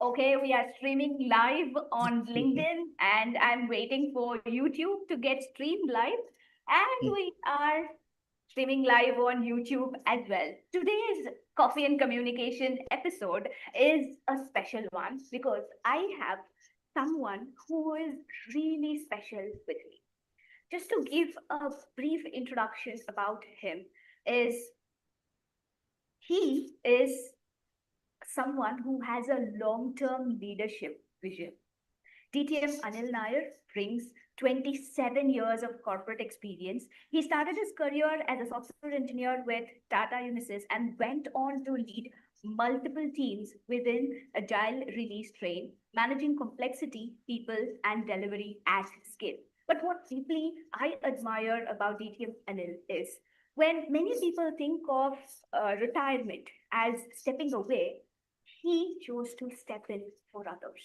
Okay, we are streaming live on LinkedIn and I'm waiting for YouTube to get streamed live. And we are streaming live on YouTube as well. Today's Coffee and Communication episode is a special one because I have someone who is really special with me. Just to give a brief introduction about him, is he is someone who has a long-term leadership vision. DTM Anil Nair brings 27 years of corporate experience. He started his career as a software engineer with Tata Unisys and went on to lead multiple teams within Agile Release Train, managing complexity, people, and delivery at scale. But what deeply I admire about DTM Anil is when many people think of retirement as stepping away, he chose to step in for others.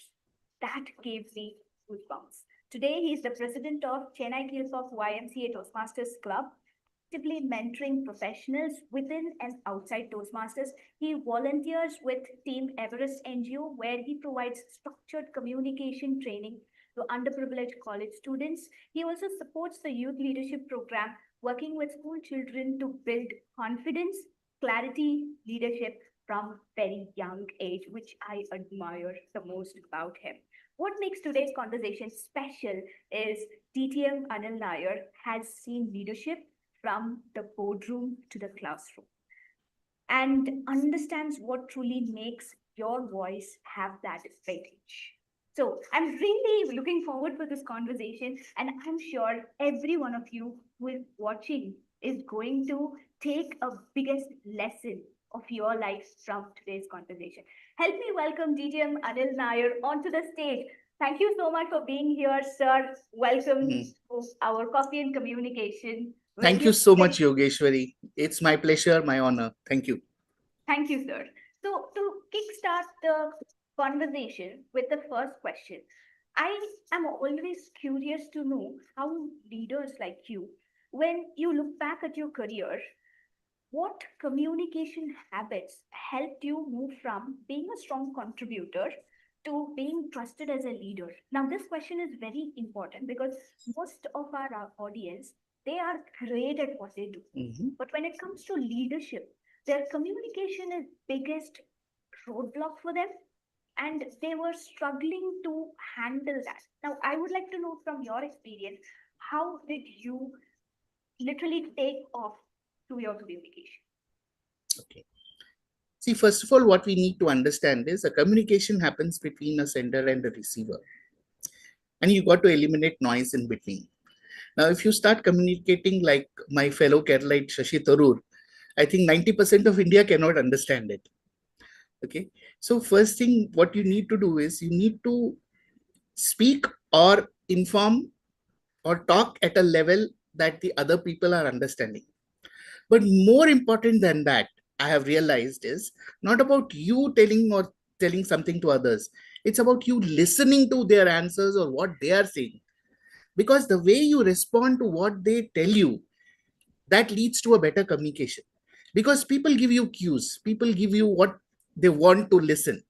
That gave me goosebumps. Today, he is the president of Chennai Kings of YMCA Toastmasters Club, actively mentoring professionals within and outside Toastmasters. He volunteers with Team Everest NGO, where he provides structured communication training to underprivileged college students. He also supports the youth leadership program, working with school children to build confidence, clarity, leadership from very young age, which I admire the most about him. What makes today's conversation special is DTM Anil Nair has seen leadership from the boardroom to the classroom and understands what truly makes your voice have that weightage. So I'm really looking forward for this conversation, and I'm sure every one of you who is watching is going to take a biggest lesson of your life from today's conversation. Help me welcome DTM Anil Nair onto the stage. Thank you so much for being here, sir. Welcome Mhm. to our Coffee and Communication. Thank Very, you so very much, Yogeshwari. It's my pleasure, my honor. Thank you. thank you, sir. So, to kickstart the conversation with the first question, I am always curious to know how leaders like you, when you look back at your career, what communication habits helped you move from being a strong contributor to being trusted as a leader? Now, this question is very important because most of our audience, they are great at what they do. Mhm. But when it comes to leadership, their communication is biggest roadblock for them and they were struggling to handle that. Now, I would like to know from your experience, how did you literally take off to your communication? Okay. See, first of all, what we need to understand is a communication happens between a sender and a receiver, and you got to eliminate noise in between. Now, if you start communicating like my fellow Keralite Shashi Tharoor, I think 90% of India cannot understand it. Okay. So, first thing, what you need to do is you need to speak or inform or talk at a level that the other people are understanding. But more important than that, I have realized is not about you telling or telling something to others. It's about you listening to their answers or what they are saying. Because the way you respond to what they tell you, that leads to a better communication. Because people give you cues, people give you what they want to listen.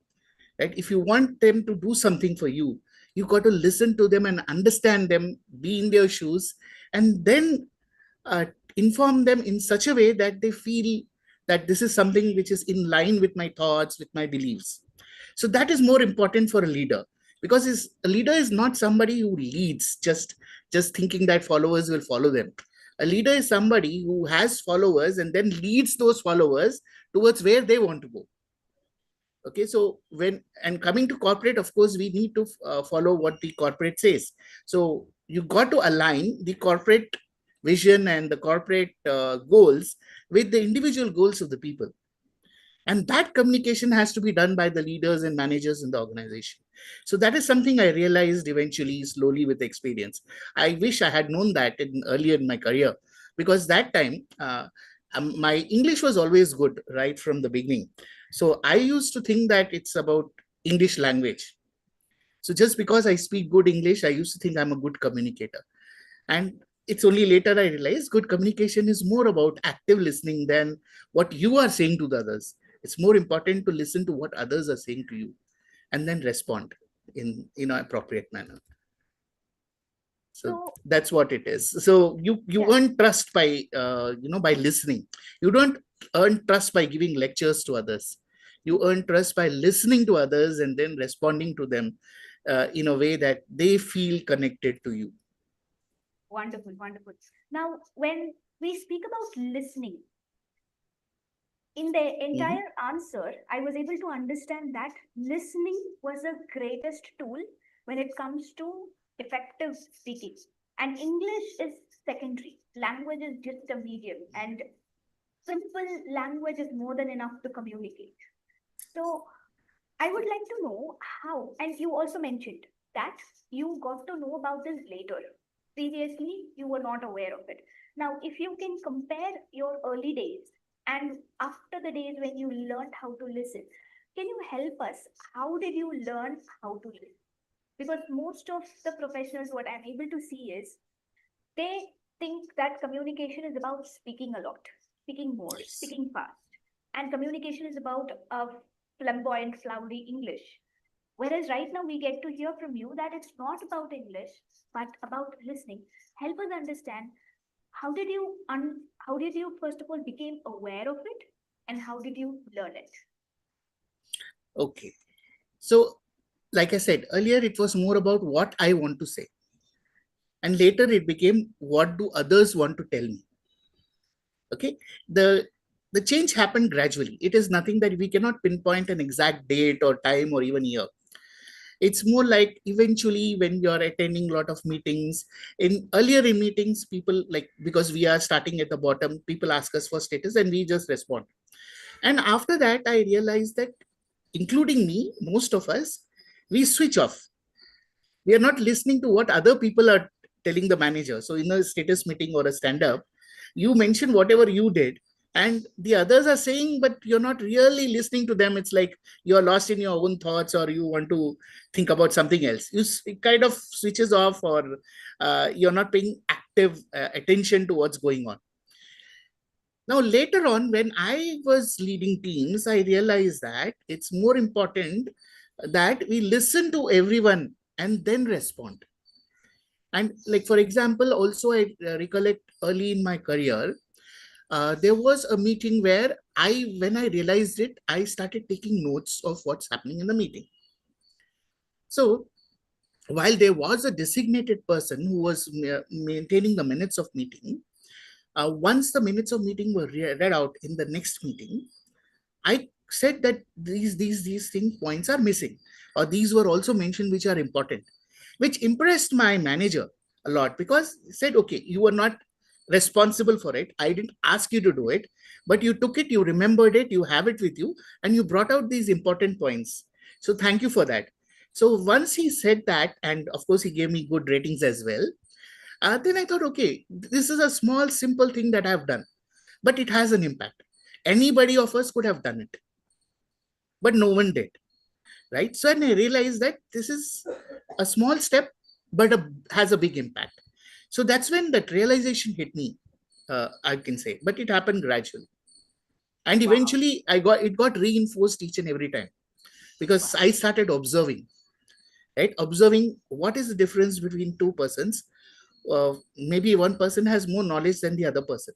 Right? If you want them to do something for you, you got to listen to them and understand them, be in their shoes, and then uh, inform them in such a way that they feel that this is something which is in line with my thoughts, with my beliefs. So that is more important for a leader, because a leader is not somebody who leads just thinking that followers will follow them. A leader is somebody who has followers and then leads those followers towards where they want to go. Okay, so when and coming to corporate, of course we need to follow what the corporate says. So you got to align the corporate vision and the corporate goals with the individual goals of the people, and that communication has to be done by the leaders and managers in the organization. So that is something I realized eventually, slowly, with experience. I wish I had known that earlier in my career, because that time my English was always good right from the beginning. So I used to think that it's about English language. So just because I speak good English, I used to think I'm a good communicator. And it's only later I realized good communication is more about active listening than what you are saying to the others. It's more important to listen to what others are saying to you. and then respond in appropriate manner. So So, that's what it is. So you yeah, earn trust by by listening. You don't earn trust by giving lectures to others. You earn trust by listening to others and then responding to them in a way that they feel connected to you. wonderful, wonderful. Now, when we speak about listening, in the Mhm. entire answer, I was able to understand that listening was the greatest tool when it comes to effective speaking. And English is secondary. Language is just a medium, and simple language is more than enough to communicate. So, I would like to know how, and you also mentioned that you got to know about this later. Previously, you were not aware of it. Now, if you can compare your early days and after the days when you learned how to listen, can you help us? How did you learn how to listen? Because most of the professionals, what I'm able to see is they think that communication is about speaking a lot, speaking more, Yes. speaking fast. And communication is about a flamboyant, flowery English. Whereas right now we get to hear from you that it's not about English, but about listening. Help us understand how did you first of all became aware of it, and how did you learn it? Okay. So, like I said earlier, it was more about what I want to say. And later it became what do others want to tell me. Okay. The change happened gradually. It is nothing that we cannot pinpoint an exact date or time or even year. It's more like eventually when you're attending a lot of meetings, in earlier in meetings, people like, because we are starting at the bottom, people ask us for status and we just respond. And after that, I realized that, including me, most of us, we switch off. We are not listening to what other people are telling the manager. So in a status meeting or a stand up, you mention whatever you did and the others are saying, but you're not really listening to them. It's like you're lost in your own thoughts or you want to think about something else. It kind of switches off, or you're not paying active attention to what's going on. Now, later on, when I was leading teams, I realized that it's more important that we listen to everyone and then respond. And, like, for example, also, I recollect early in my career, there was a meeting where when I realized it, I started taking notes of what's happening in the meeting. So, while there was a designated person who was maintaining the minutes of meeting, once the minutes of meeting were read out in the next meeting, I said that these thing points are missing, or these were also mentioned which are important, which impressed my manager a lot, because he said, okay, you were not responsible for it. I didn't ask you to do it, but you took it, you remembered it, you have it with you, and you brought out these important points. So thank you for that. So once he said that, and of course he gave me good ratings as well, then I thought, okay, this is a small, simple thing that I've done, but it has an impact. Anybody of us could have done it, but no one did, right? So, and I realized that this is a small step, but has a big impact. So that's when that realization hit me, I can say, but it happened gradually. And Wow, eventually it got reinforced each and every time, because wow. I started observing, right? Observing what is the difference between two persons. Maybe one person has more knowledge than the other person,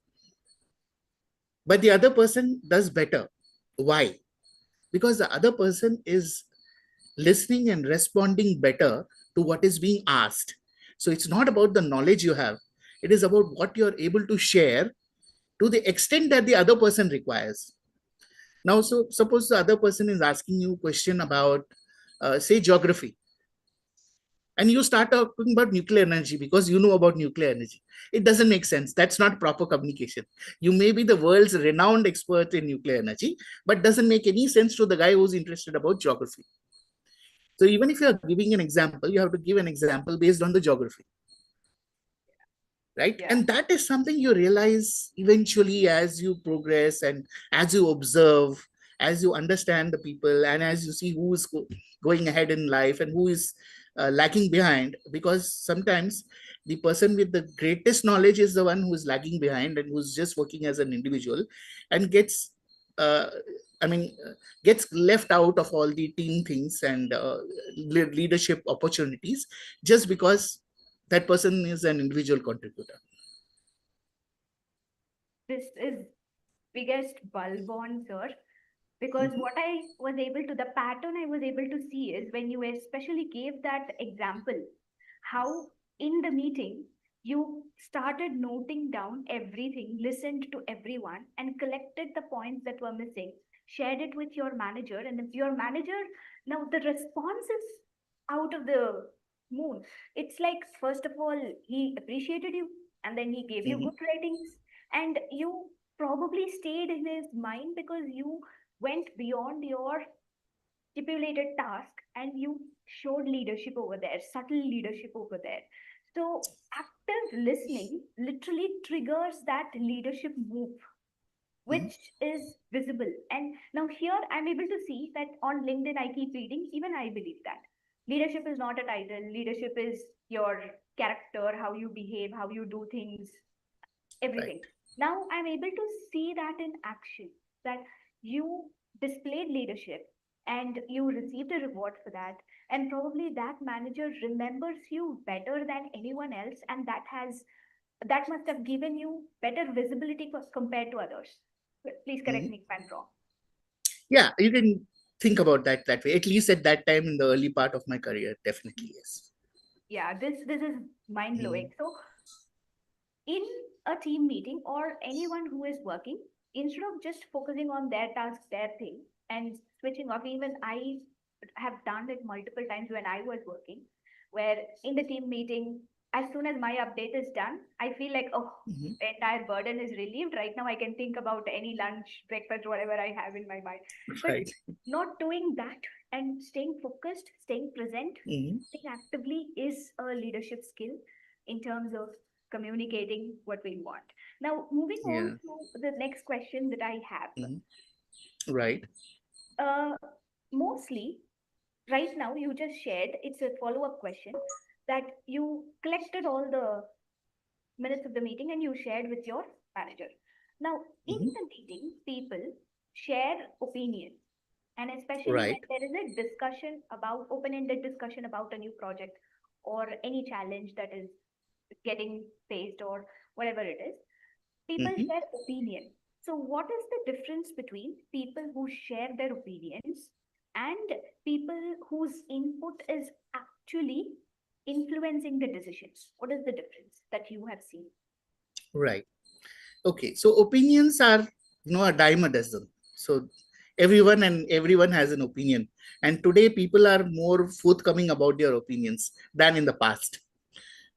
but the other person does better. Why? Because the other person is listening and responding better to what is being asked. So it's not about the knowledge you have, it is about what you're able to share to the extent that the other person requires. Now, so suppose the other person is asking you a question about, say, geography, and you start talking about nuclear energy because you know about nuclear energy. It doesn't make sense. That's not proper communication. You may be the world's renowned expert in nuclear energy, but doesn't make any sense to the guy who's interested about geography. So even if you're giving an example, you have to give an example based on the geography, right? Yeah. And that is something you realize eventually as you progress and as you observe, as you understand the people, and as you see who is going ahead in life and who is lagging behind. Because sometimes the person with the greatest knowledge is the one who is lagging behind and who's just working as an individual and gets uh, I mean, gets left out of all the team things and leadership opportunities just because that person is an individual contributor. This is biggest bulb on, sir. Because Mhm. what I was able to, the pattern I was able to see is when you especially gave that example, how in the meeting you started noting down everything, listened to everyone, and collected the points that were missing, shared it with your manager, and if your manager, now the response is out of the moon. It's like, first of all, he appreciated you, and then he gave you Mhm. good ratings, and you probably stayed in his mind because you went beyond your stipulated task and you showed leadership over there, subtle leadership over there. So, active listening literally triggers that leadership move, Mhm. which is visible. And now, here I'm able to see that on LinkedIn, I keep reading, even I believe that leadership is not a title, leadership is your character, how you behave, how you do things, Right. everything. Now I'm able to see that in action, that you displayed leadership and you received a reward for that. And probably that manager remembers you better than anyone else. And that must have given you better visibility compared to others. Please correct Mhm. me if I'm wrong. Yeah, you can think about that way. At least at that time in the early part of my career, definitely yes. Yeah, this is mind blowing. Mhm. So in a team meeting or anyone who is working, instead of just focusing on their task, their thing, and switching off, even I have done it multiple times when I was working, where in the team meeting, as soon as my update is done, I feel like, oh, Mhm. the entire burden is relieved. Right now, I can think about any lunch, breakfast, whatever I have in my mind. But Right. not doing that and staying focused, staying present, Mhm. staying actively is a leadership skill in terms of communicating what we want. Now, moving on Yeah. to the next question that I have. Mhm. Right. Uh, Mostly, right now, you just shared, it's a follow up question that you collected all the minutes of the meeting and you shared with your manager. Now, in Mhm. the meeting, people share opinions, and especially Right. when there is a discussion about open ended discussion about a new project or any challenge that is getting faced or whatever it is, people Mhm. share opinion. So what is the difference between people who share their opinions and people whose input is actually influencing the decisions? What is the difference that you have seen? Right. Okay. So opinions are, a dime a dozen. So everyone has an opinion. And today people are more forthcoming about their opinions than in the past.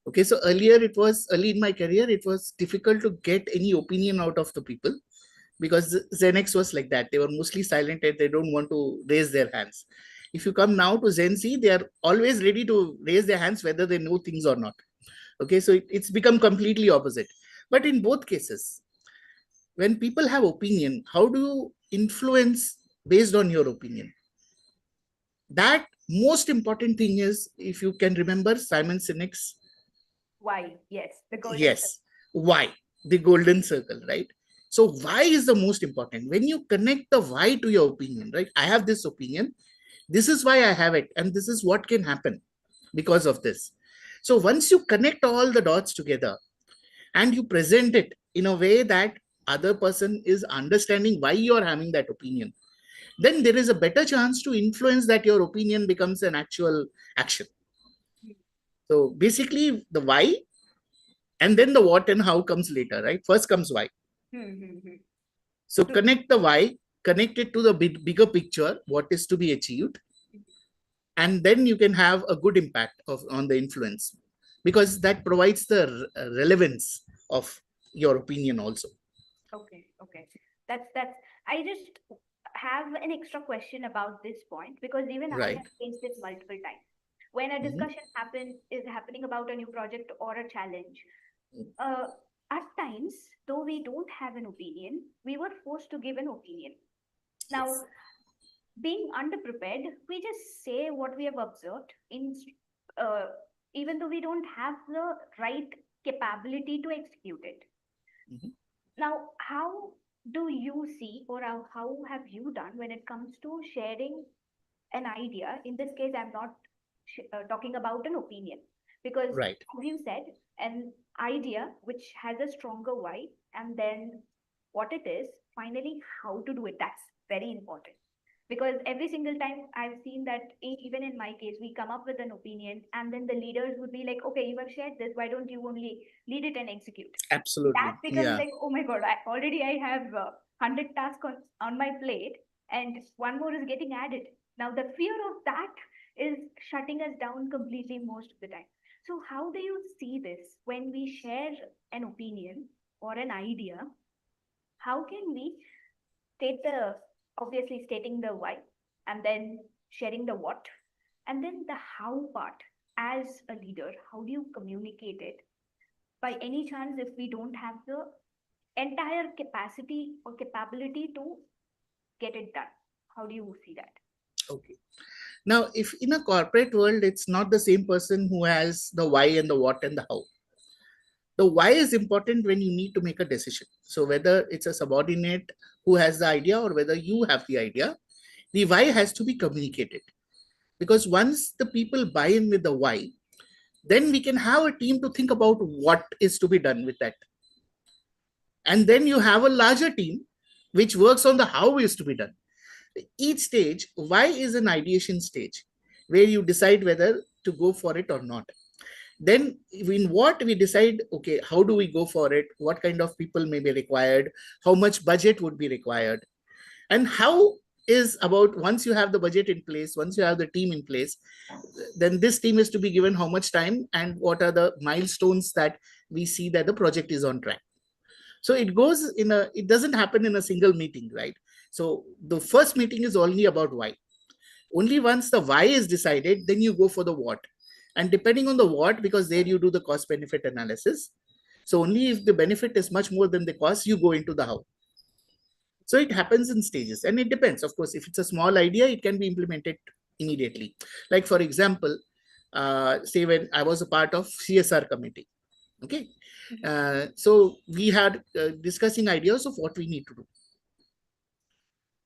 Okay. So early in my career, it was difficult to get any opinion out of the people because Zenex was like that. They were mostly silent and they don't want to raise their hands. If you come now to Gen Z, they are always ready to raise their hands whether they know things or not. Okay, so it's become completely opposite. But in both cases, when people have opinion, how do you influence based on your opinion? That most important thing is, if you can remember Simon Sinek's, Why? Yes, the golden circle. yes, why, the golden circle, right? So why is the most important? When you connect the why to your opinion, right? I have this opinion, this is why I have it, and this is what can happen because of this. So once you connect all the dots together and you present it in a way that other person is understanding why you're having that opinion, then there is a better chance to influence that your opinion becomes an actual action. So basically the why, and then the what and how comes later, right? First comes why. Hmm, hmm, hmm. So True. connect the why, connect it to the bigger picture, what is to be achieved, and then you can have a good impact on the influence, because that provides the relevance of your opinion also. Okay, okay. That's I just have an extra question about this point because even I Right. have faced this multiple times. When a Mhm. discussion is happening about a new project or a challenge, uh, at times, though we don't have an opinion, we were forced to give an opinion. Now, Yes. being underprepared, we just say what we have observed uh, even though we don't have the right capability to execute it. Mhm. Now, how? do you see, or how have you done when it comes to sharing an idea? In this case, I'm not talking about an opinion, because Right. as you said, an idea which has a stronger why, and then what it is, finally how to do it, that's very important. Because every single time I've seen that, even in my case, we come up with an opinion and then the leaders would be like, okay, you have shared this, why don't you only lead it and execute? That Absolutely. becomes Yeah. like, oh my god, I have 100 tasks on my plate, and one more is getting added. Now the fear of that is shutting us down completely most of the time. So how do you see this when we share an opinion or an idea? How can we state the, obviously stating the why, and then sharing the what, and then the how part? As a leader, how do you communicate it? By any chance, if we don't have the entire capacity or capability to get it done, how do you see that? Okay. Now, if in a corporate world, it's not the same person who has the why and the what and the how. The why is important when you need to make a decision. So whether it's a subordinate who has the idea or whether you have the idea, the why has to be communicated. Because once the people buy in with the why, then we can have a team to think about what is to be done with that. And then you have a larger team which works on the how is to be done. Each stage, why is an ideation stage where you decide whether to go for it or not. Then in what we decide, okay, how do we go for it, what kind of people may be required, how much budget would be required, and how is about once you have the budget in place, once you have the team in place, then this team is to be given how much time and what are the milestones that we see that the project is on track. So it doesn't happen in a single meeting, right? So the first meeting is only about why. Only once the why is decided, then you go for the what. And depending on the what, because there you do the cost benefit analysis. So only if the benefit is much more than the cost, you go into the how. So it happens in stages, and it depends. Of course, if it's a small idea, it can be implemented immediately. Like for example, say when I was a part of CSR committee, okay, so we had discussing ideas of what we need to do.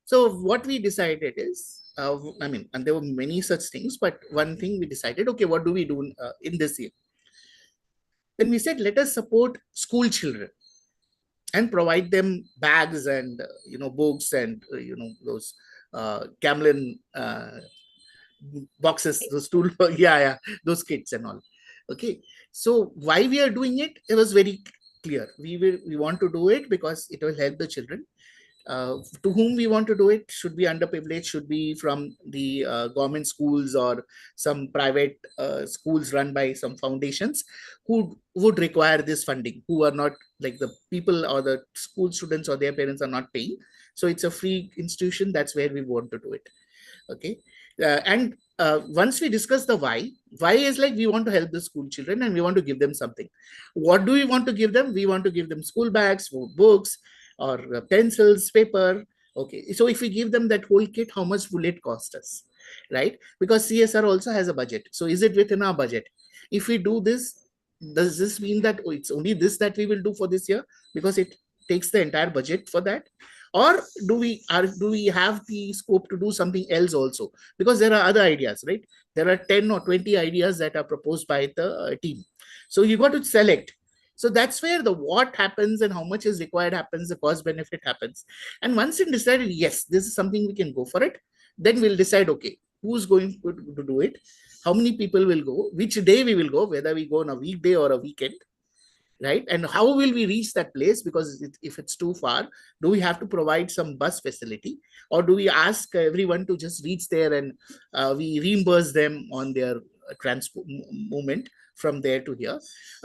So what we decided is, I mean, and there were many such things, but one thing we decided, okay, what do we do in this year? Then we said, let us support school children and provide them bags and books and those Camlin boxes, those tool, yeah, those kits and all. Okay, so why we are doing it? It was very clear. We want to do it because it will help the children. To whom we want to do it should be underprivileged, should be from the government schools or some private schools run by some foundations who would require this funding, who are not like the people or the school students or their parents are not paying. So it's a free institution. That's where we want to do it. Okay. And once we discuss the why is like we want to help the school children and we want to give them something. What do we want to give them? We want to give them school bags, books, or pencils, paper. Okay, so if we give them that whole kit, how much will it cost us, right? Because CSR also has a budget. So is it within our budget? If we do this, does this mean that it's only this that we will do for this year because it takes the entire budget for that? Or do we have the scope to do something else also? Because there are other ideas, right? There are 10 or 20 ideas that are proposed by the team. So you got to select. So that's where the what happens and how much is required happens, the cost benefit happens. And once it decided, yes, this is something we can go for it, then we'll decide, okay, who's going to do it, how many people will go, which day we will go, whether we go on a weekday or a weekend, right? And how will we reach that place? Because if it's too far, do we have to provide some bus facility, or do we ask everyone to just reach there and we reimburse them on their transport movement from there to here?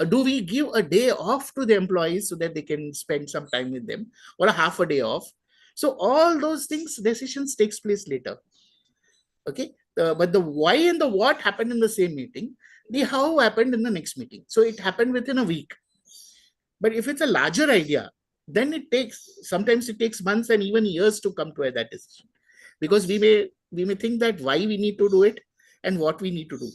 Do we give a day off to the employees so that they can spend some time with them, or a half a day off? So all those things, decisions takes place later. Okay, but the why and the what happened in the same meeting. The how happened in the next meeting. So it happened within a week. But if it's a larger idea, then sometimes it takes months and even years to come to that decision. Because we may think that why we need to do it and what we need to do.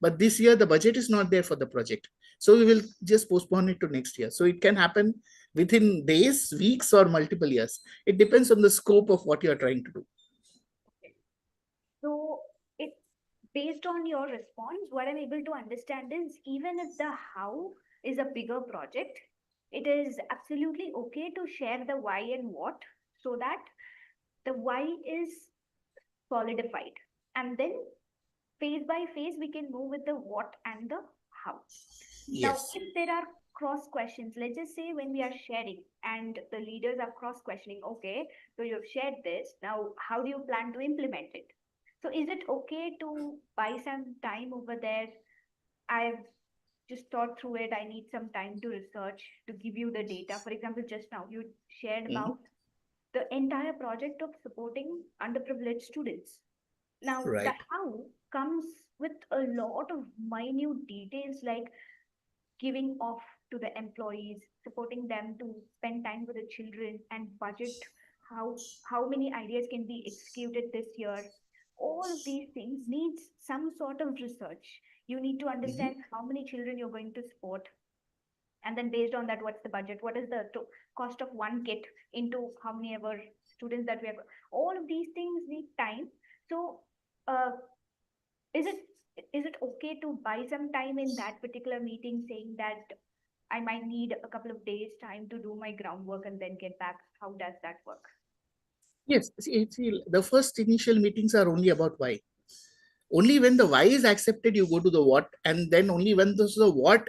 But this year the budget is not there for the project. So we will just postpone it to next year. So it can happen within days, weeks, or multiple years. It depends on the scope of what you're trying to do. So it's based on your response, what I'm able to understand is even if the how is a bigger project, it is absolutely okay to share the why and what so that the why is solidified. And then phase by phase, we can move with the what and the how. Now, Yes. if there are cross questions, let's just say when we are sharing and the leaders are cross questioning, okay, so you've shared this, now how do you plan to implement it? So, is it okay to buy some time over there? I've just thought through it. I need some time to research to give you the data. For example, just now you shared Mhm. about the entire project of supporting underprivileged students. Now, the Right. how comes with a lot of minute details like giving off to the employees, supporting them to spend time with the children and budget how many ideas can be executed this year. All of these things needs some sort of research. You need to Mhm. understand how many children you're going to support, and then based on that, what's the budget? What is the cost of one kit into how many ever students that we have? All of these things need time. So, uh, is it is it okay to buy some time in that particular meeting, saying that I might need a couple of days time to do my groundwork and then get back? How does that work? Yes. The first initial meetings are only about why. Only when the why is accepted, you go to the what, and then only when the what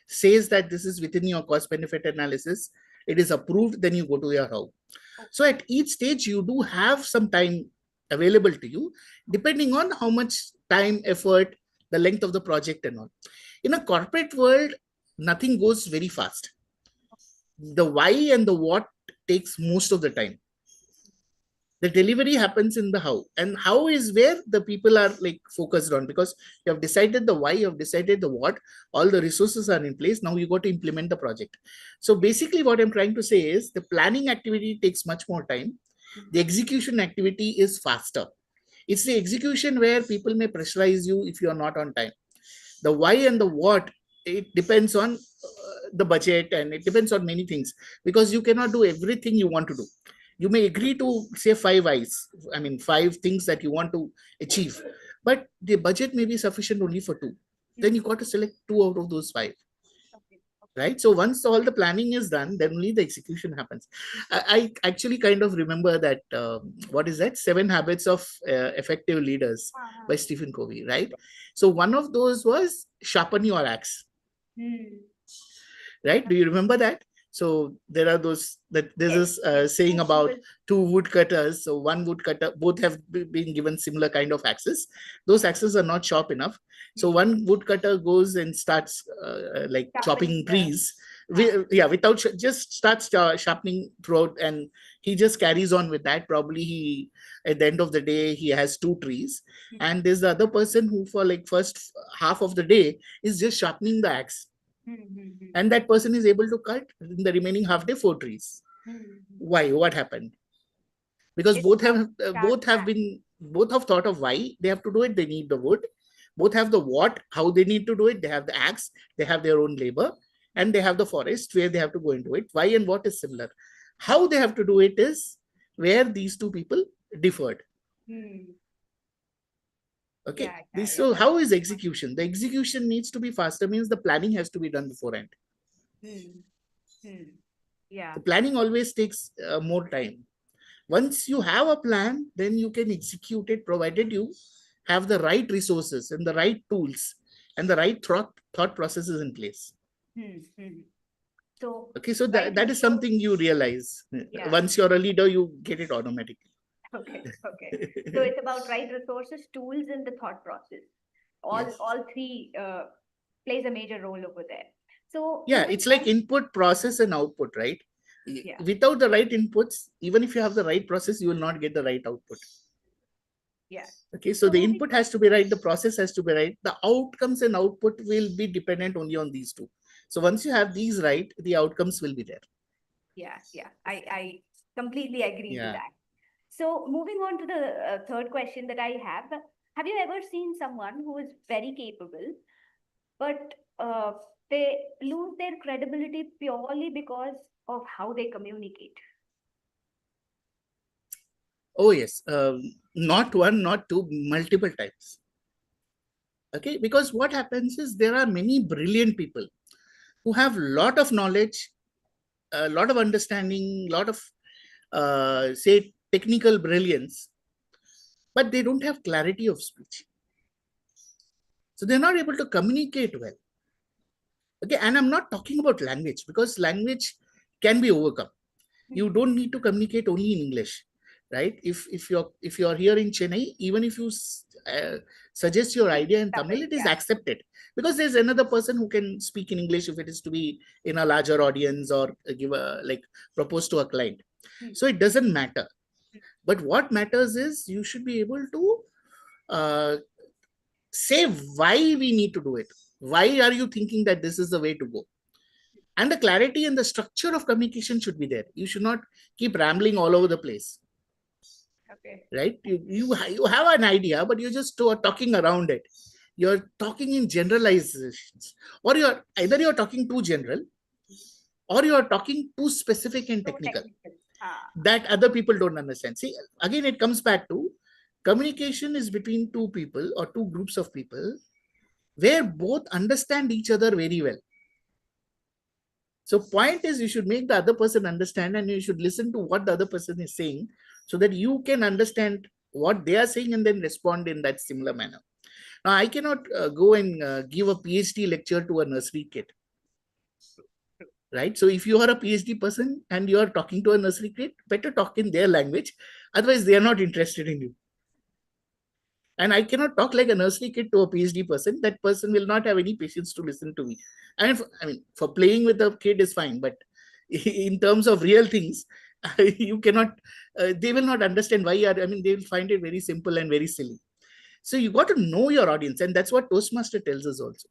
says that this is within your cost benefit analysis, it is approved, then you go to your how. Oh, So at each stage, you do have some time available to you, depending on how much time, effort, the length of the project, and all. In a corporate world, nothing goes very fast. The why and the what takes most of the time. The delivery happens in the how, and how is where the people are like focused on, because you have decided the why, you have decided the what, all the resources are in place. Now you got to implement the project. So basically what I'm trying to say is the planning activity takes much more time, the execution activity is faster. It's the execution where people may pressurize you if you are not on time. The why and the what, it depends on the budget, and it depends on many things, because you cannot do everything you want to do. You may agree to say five eyes, I mean five things that you want to achieve, but the budget may be sufficient only for two. Then you got to select two out of those five, okay, okay. right? So once all the planning is done, then only the execution happens. I actually kind of remember that what is that, Seven Habits of Effective Leaders Uh-huh. by Stephen Covey, right? So one of those was sharpen your axe, Hmm. right? Do you remember that? So there are those, that there's Yes, this yes. saying Two about people. two woodcutters. So one woodcutter, both have been given similar kind of axes. Those axes are not sharp enough. So Hmm. one woodcutter goes and starts like Sharpening chopping the. trees. Uh, Yeah, without just starts sharpening throughout, and he just carries on with that. Probably he, at the end of the day, he has two trees, hmm. and there's the other person who for like first half of the day is just sharpening the axe, Hmm. Hmm. Hmm. and that person is able to cut in the remaining half day four trees. Hmm. Hmm. Why? What happened? Because It's about sharp act. both have thought of why they have to do it. They need the wood. Both have the what, how they need to do it. They have the axe. They have their own labor, and they have the forest where they have to go into it. Why and what is similar. How they have to do it is where these two people differed. Hmm. Okay. Yeah, yeah, This, yeah. so That's how is execution? The execution needs to be faster. Means the planning has to be done beforehand. hmm. Hmm. Yeah. The planning always takes more time. Once you have a plan, then you can execute it, provided you have the right resources and the right tools and the right thought processes in place. Hmm. Hmm. So, Okay, so right that is resource. something you realize. Yeah. Once you're a leader, you get it automatically. Okay. Okay. So it's about right resources, tools, and the thought process. All Yes. all three plays a major role over there. So Yeah, moving it's like on. input, process, and output, right? Yeah. Without the right inputs, even if you have the right process, you will not get the right output. Yeah. Okay, so So the moving input on. has to be right, the process has to be right, the outcomes and output will be dependent only on these two. So once you have these right, the outcomes will be there. Yeah. Yeah. I completely agree to Yeah. that. So moving on to the third question that I have you ever seen someone who is very capable, but they lose their credibility purely because of how they communicate? Oh, yes. Not one, not two, multiple times. Okay, because what happens is there are many brilliant people who have a lot of knowledge, a lot of understanding, lot of say technical brilliance, but they don't have clarity of speech. So they're not able to communicate well. Okay, and I'm not talking about language, because language can be overcome. You don't need to communicate only in English, right? If you're here in Chennai, even if you suggest your idea in Tamil, it is accepted, because there's another person who can speak in English if it is to be in a larger audience or give a like propose to a client. So it doesn't matter. But what matters is you should be able to uh, say why we need to do it. Why are you thinking that this is the way to go? And the clarity and the structure of communication should be there. You should not keep rambling all over the place. Okay. Right? You have an idea, but you're just talking around it. You're talking in generalizations, or you're talking too general, or you're talking too specific and technical that other people don't understand. See, again, it comes back to communication is between two people or two groups of people where both understand each other very well. So point is you should make the other person understand, and you should listen to what the other person is saying so that you can understand what they are saying and then respond in that similar manner. Now, I cannot go and give a PhD lecture to a nursery kid. Right? So if you are a PhD person and you are talking to a nursery kid, better talk in their language. Otherwise, they are not interested in you. And I cannot talk like a nursery kid to a PhD person. That person will not have any patience to listen to me. And for playing with a kid is fine, but in terms of real things, you cannot. They will not understand why. They will find it very simple and very silly. So you got to know your audience, and that's what Toastmaster tells us also.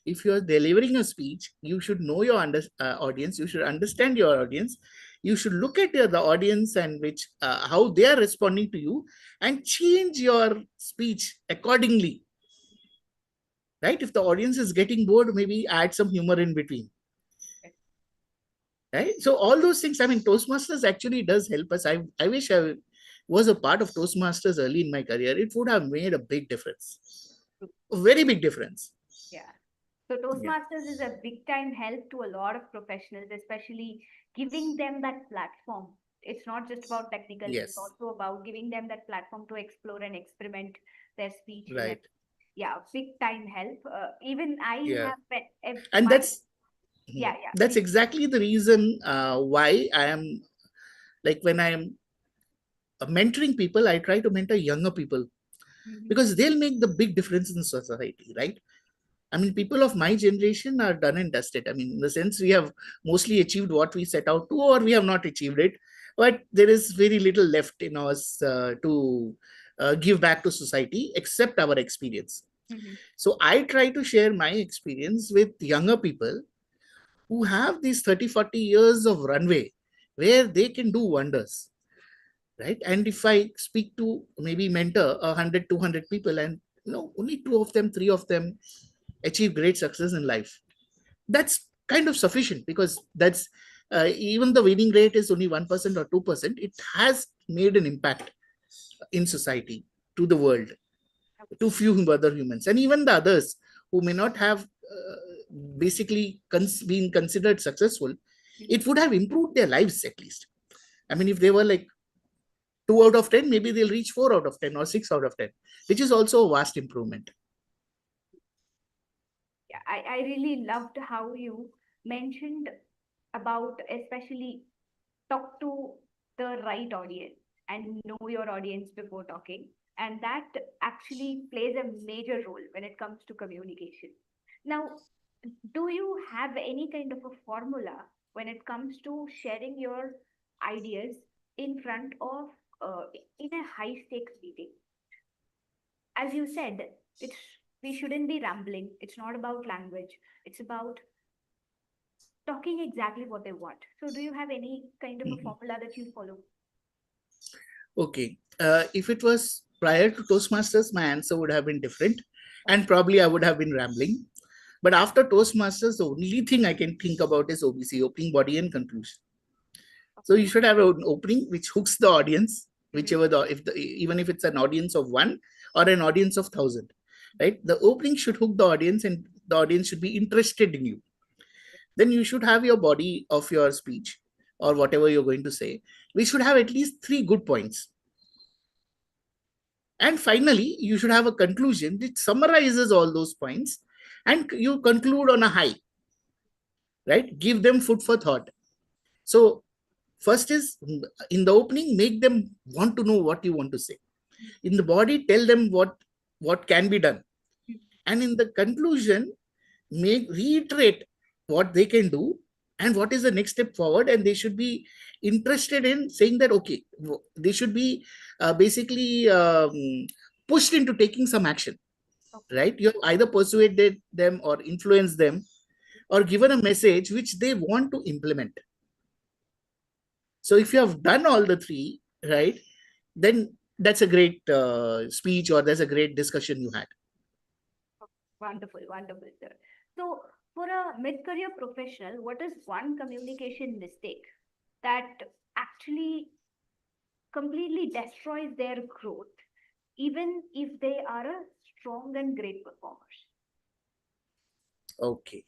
If you are delivering a speech, you should know your audience. You should understand your audience. You should look at the audience and which how they are responding to you, and change your speech accordingly. Right? If the audience is getting bored, maybe add some humor in between. Right? So all those things. Toastmasters actually does help us. I wish I was a part of Toastmasters early in my career. It would have made a big difference, a very big difference. Yeah. So Toastmasters is a big time help to a lot of professionals, especially giving them that platform. It's not just about technical, it's also about giving them that platform to explore and experiment their speech. Right. Big time help. Even I have. And that's That's exactly the reason why I am like when I am mentoring people, I try to mentor younger people because they'll make the big difference in society, right? People of my generation are done and dusted. In the sense we have mostly achieved what we set out to, or we have not achieved it, but there is very little left in us to give back to society except our experience. So I try to share my experience with younger people who have these 30-40 years of runway where they can do wonders, right? And if I speak to maybe mentor 100-200 people, and only 2 of them, 3 of them achieve great success in life, that's kind of sufficient, because that's even the winning rate is only 1% or 2%. It has made an impact in society, to the world, to few other humans, and even the others who may not have basically been considered successful. It would have improved their lives at least. If they were like 2 out of 10, maybe they'll reach 4 out of 10 or 6 out of 10, which is also a vast improvement. Yeah, I really loved how you mentioned about especially talk to the right audience and know your audience before talking. And that actually plays a major role when it comes to communication. Now, do you have any kind of a formula when it comes to sharing your ideas in front of in a high stakes meeting? As you said, we shouldn't be rambling. It's not about language. It's about talking exactly what they want. So do you have any kind of a formula that you follow? Okay. If it was prior to Toastmasters, my answer would have been different, and probably I would have been rambling. But after Toastmasters, the only thing I can think about is OBC, opening body and conclusion. So you should have an opening which hooks the audience, whichever even if it's an audience of one or an audience of 1,000, right? The opening should hook the audience and the audience should be interested in you. Then you should have your body of your speech or whatever you're going to say. We should have at least 3 good points. And finally, you should have a conclusion which summarizes all those points and you conclude on a high, right? Give them food for thought. So first is in the opening, make them want to know what you want to say. In the body, tell them what can be done. And in the conclusion, reiterate what they can do and what is the next step forward. And they should be interested in saying that, okay, they should be basically pushed into taking some action, right? You have either persuaded them or influenced them or given a message which they want to implement. So if you have done all the 3, right, then that's a great speech or that's a great discussion you had. Wonderful, wonderful, sir. So for a mid-career professional, what is one communication mistake that actually completely destroys their growth, even if they are a strong and great performers? Okay.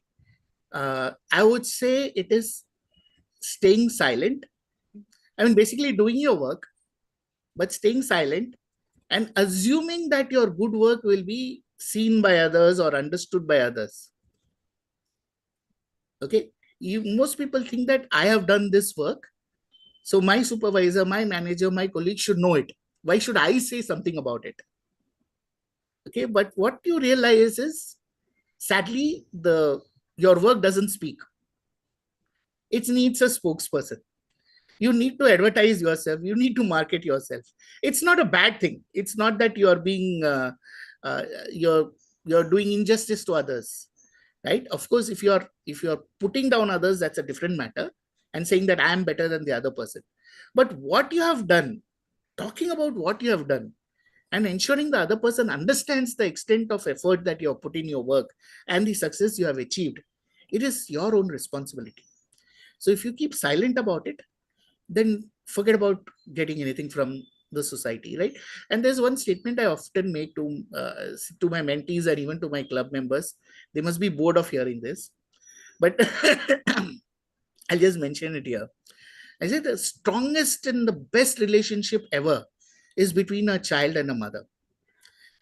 I would say it is staying silent. I mean, basically doing your work, but staying silent and assuming that your good work will be seen by others or understood by others. Okay. Most people think that I have done this work, so my supervisor, my manager, my colleague should know it. Why should I say something about it? Okay. But what you realize is, sadly, your work doesn't speak. It needs a spokesperson. You need to advertise yourself. You need to market yourself. It's not a bad thing. It's not that you are being you're doing injustice to others, right? Of course, if you're putting down others, that's a different matter, and saying that I am better than the other person. But what you have done, talking about what you have done, and ensuring the other person understands the extent of effort that you have put in your work and the success you have achieved, it is your own responsibility. So if you keep silent about it, then forget about getting anything from the society, right? And there's one statement I often make to my mentees and even to my club members. They must be bored of hearing this, but I'll just mention it here. I say the strongest and the best relationship ever is between a child and a mother.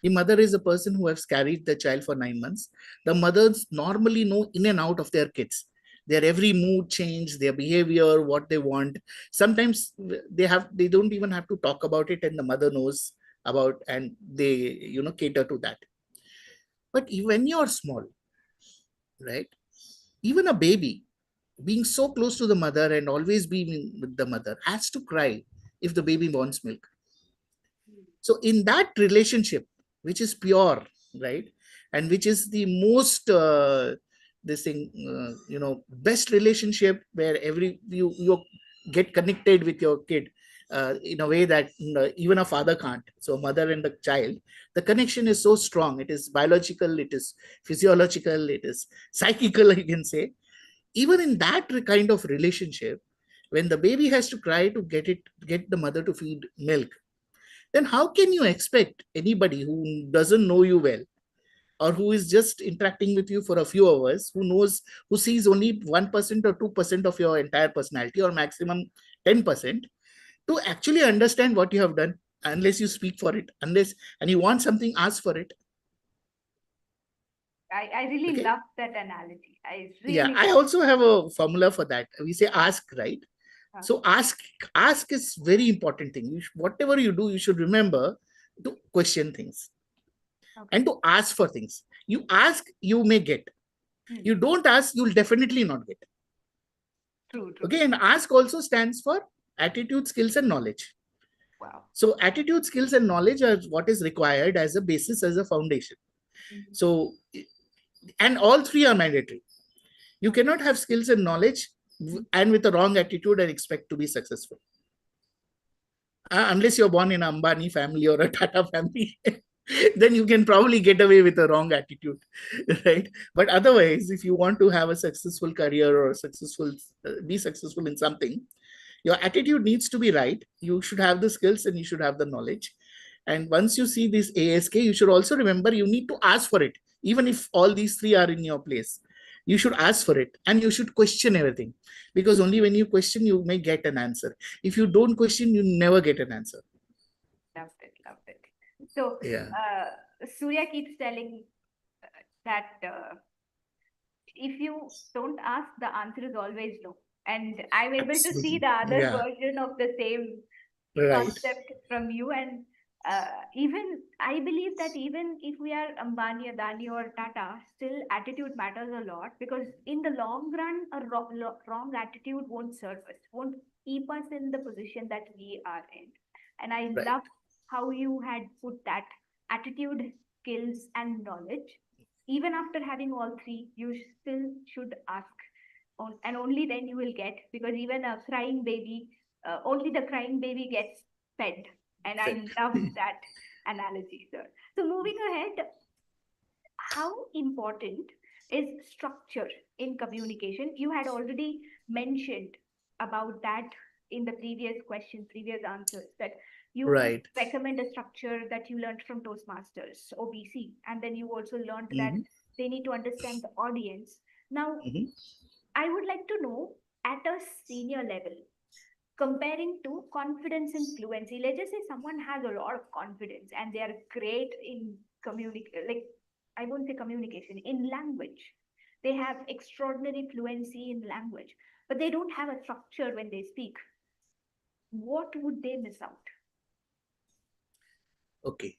The mother is a person who has carried the child for 9 months. The mothers normally know in and out of their kids, their every mood change, their behavior, what they want. Sometimes they don't even have to talk about it, and the mother knows about, and they cater to that. But when you're small, right, even a baby being so close to the mother and always being with the mother has to cry if the baby wants milk. So in that relationship, which is pure, right, and which is the most best relationship, where you get connected with your kid in a way that even a father can't. So mother and the child, the connection is so strong. It is biological, it is physiological, it is psychical, you can say. Even in that kind of relationship, when the baby has to cry to get the mother to feed milk, then how can you expect anybody who doesn't know you well, or who is just interacting with you for a few hours, who sees only 1% or 2% of your entire personality, or maximum 10%, to actually understand what you have done, unless you speak for it, and you want something, ask for it. I really love that analogy. I also have a formula for that. We say ask, right? So ask is very important thing. Whatever you do, you should remember to question things and to ask for things. You ask, you may get. You don't ask, you'll definitely not get. True. Okay, and ask also stands for attitude, skills, and knowledge. Wow. So attitude, skills, and knowledge are what is required as a basis, as a foundation. So, and all 3 are mandatory. You cannot have skills and knowledge and with a wrong attitude and expect to be successful. Unless you're born in an Ambani family or a Tata family. then you can probably get away with a wrong attitude, right? But otherwise, if you want to have a successful career or be successful in something, your attitude needs to be right. You should have the skills and you should have the knowledge. And once you see this ASK, you should also remember you need to ask for it. Even if all these three are in your place, you should ask for it and you should question everything, because only when you question, you may get an answer. If you don't question, you never get an answer. Loved it, loved it. So, Yeah. Surya keeps telling that if you don't ask, the answer is always no. And I'm able to see Absolutely. the other Yeah. version of the same Right. concept from you. And even I believe that even if we are Ambani, Adani, or Tata, still attitude matters a lot, because in the long run, a wrong attitude won't serve us, won't keep us in the position that we are in. And I Right. love how you had put that attitude, skills, and knowledge. Even after having all three, you still should ask. And only then you will get, because even a crying baby, only the crying baby gets fed. And I love that analogy, sir. So moving ahead, how important is structure in communication? You had already mentioned about that in the previous question, previous answers, that you Right. recommend a structure that you learned from Toastmasters, OBC, and then you also learned that Mhm. they need to understand the audience. Now, Mhm. I would like to know, at a senior level, comparing to confidence and fluency. Let's just say someone has a lot of confidence and they are great in like I won't say communication, in language. They have extraordinary fluency in language, but they don't have a structure when they speak. What would they miss out? Okay.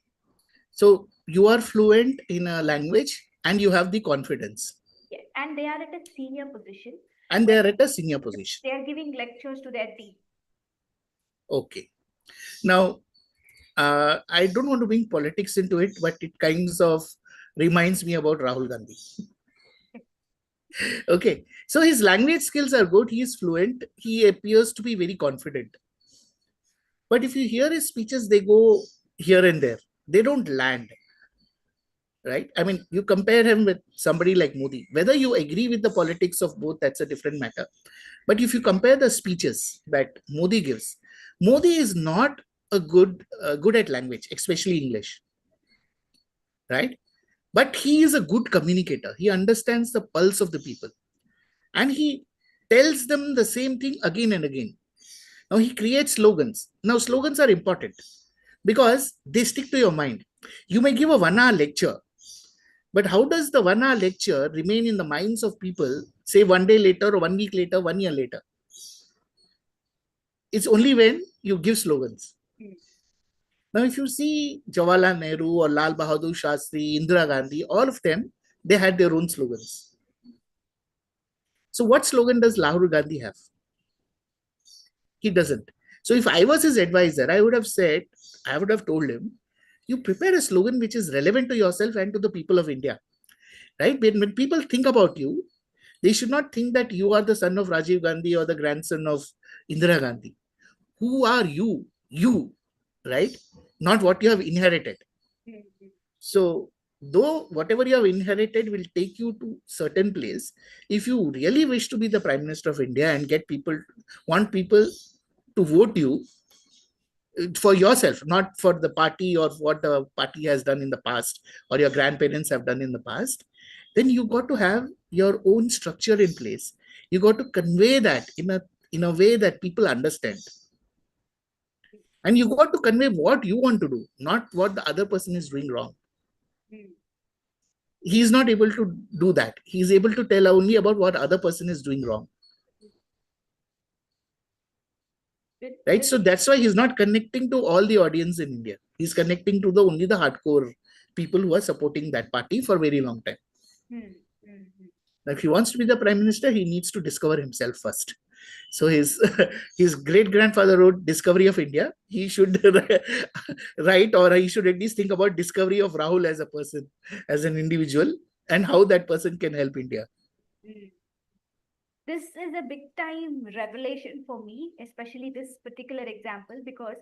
So you are fluent in a language and you have the confidence, Yes, and they are at a senior position and they where are at a senior position. they are giving lectures to their team. Okay. Now, I don't want to bring politics into it, but it kinds of reminds me about Rahul Gandhi. Okay. So his language skills are good. He is fluent. He appears to be very confident. But if you hear his speeches, they go here and there. They don't land, right? I mean, you compare him with somebody like Modi. Whether you agree with the politics of both, that's a different matter. But if you compare the speeches that Modi gives, Modi is not a good at language, especially English, right? But he is a good communicator. He understands the pulse of the people, and he tells them the same thing again and again. Now he creates slogans. Now slogans are important because they stick to your mind. You may give a 1 hour lecture, but how does the 1 hour lecture remain in the minds of people, say 1 day later or 1 week later, 1 year later? It's only when you give slogans. Mm. Now, if you see Jawaharlal Nehru or Lal Bahadur Shastri, Indira Gandhi, all of them, they had their own slogans. So, what slogan does Lahore Gandhi have? He doesn't. So, if I was his advisor, I would have told him, you prepare a slogan which is relevant to yourself and to the people of India, right? When people think about you, they should not think that you are the son of Rajiv Gandhi or the grandson of Indira Gandhi. Who are you? You, right? Not what you have inherited. Mm. So, though whatever you have inherited will take you to certain place, if you really wish to be the Prime Minister of India and want people to vote you for yourself, not for the party or what the party has done in the past or your grandparents have done in the past, then you got to have your own structure in place. You got to convey that in a way that people understand, and you got to convey what you want to do, not what the other person is doing wrong. Mm. He is not able to do that. He is able to tell only about what other person is doing wrong, right? This So that's why he's not connecting to all the audience in India. He's connecting to the only the hardcore people who are supporting that party for a very long time. mm. Mm. Now, if he wants to be the prime minister, he needs to discover himself first. So his his great grandfather wrote Discovery of India. He should write, or he should at least think about discovery of Rahul as a person, as an individual, and how that person can help India. Mm. This is a big time revelation for me, especially this particular example, because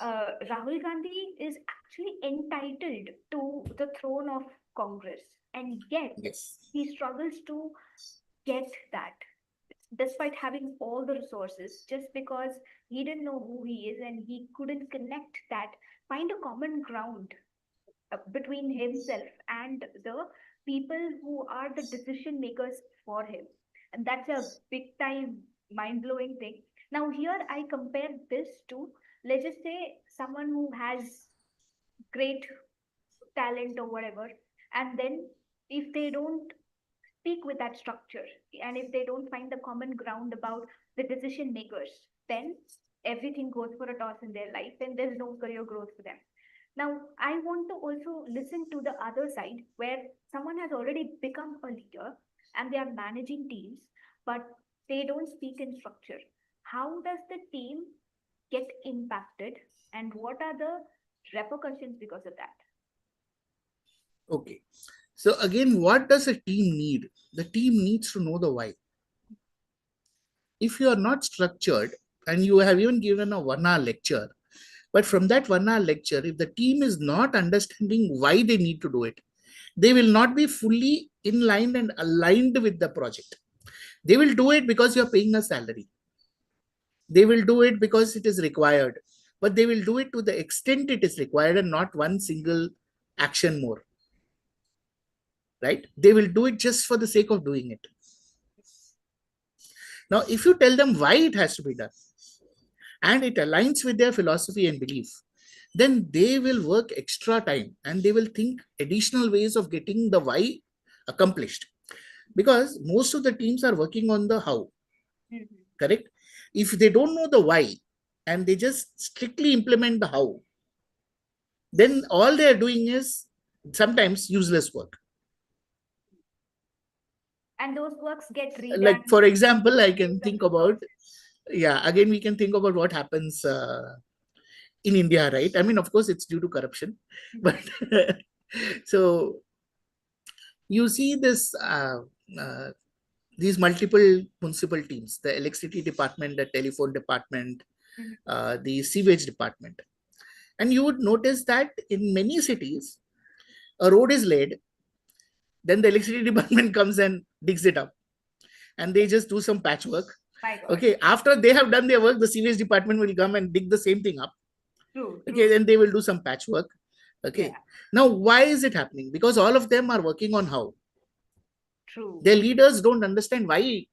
Rahul Gandhi is actually entitled to the throne of Congress, and yet Yes. he struggles to get that despite having all the resources, just because he didn't know who he is and he couldn't connect that, find a common ground between himself and the people who are the decision makers for him. And that's a big time mind blowing thing. Now, here I compare this to, let's just say, someone who has great talent or whatever, and then if they don't speak with that structure and if they don't find the common ground about the decision makers, then everything goes for a toss in their life and there's no career growth for them. Now, I want to also listen to the other side where someone has already become a leader and they are managing teams, but they don't speak in structure. How does the team get impacted and what are the repercussions because of that? Okay. So again, what does a team need? The team needs to know the why. If you are not structured and you have even given a 1 hour lecture, but from that 1 hour lecture, if the team is not understanding why they need to do it, they will not be fully in line and aligned with the project. They will do it because you're paying a salary. They will do it because it is required, but they will do it to the extent it is required and not one single action more. Right? They will do it just for the sake of doing it. Now, if you tell them why it has to be done and it aligns with their philosophy and belief, then they will work extra time and they will think additional ways of getting the why accomplished. Because most of the teams are working on the how, correct? If they don't know the why and they just strictly implement the how, then all they are doing is sometimes useless work. And those works get redone. Like, for example, I can think about, yeah, again, we can think about what happens in India, right? I mean, of course, it's due to corruption, but so you see this these multiple municipal teams, the electricity department, the telephone department, the sewage department. And you would notice that in many cities, a road is laid, then the electricity department comes and digs it up, and they just do some patchwork. Okay, after they have done their work, the sewage department will come and dig the same thing up. True. Okay, then they will do some patchwork. Okay, Yeah. Now why is it happening? Because all of them are working on how. True. Their leaders don't understand why,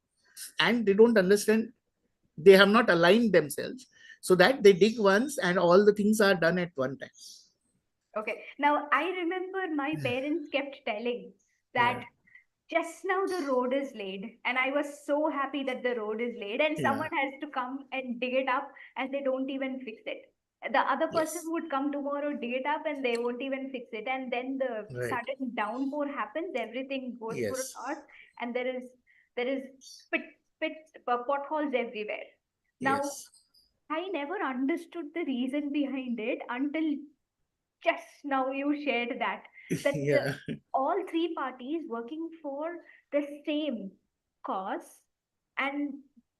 and they don't understand, they have not aligned themselves so that they dig once and all the things are done at one time. Okay. Now, I remember my parents kept telling that just now the road is laid, and I was so happy that the road is laid, and someone has to come and dig it up, and they don't even fix it. The other person would come tomorrow, dig it up, and they won't even fix it. And then the sudden downpour happens, everything goes for a toss, and there is potholes everywhere. Now, I never understood the reason behind it until just now you shared that all three parties working for the same cause, and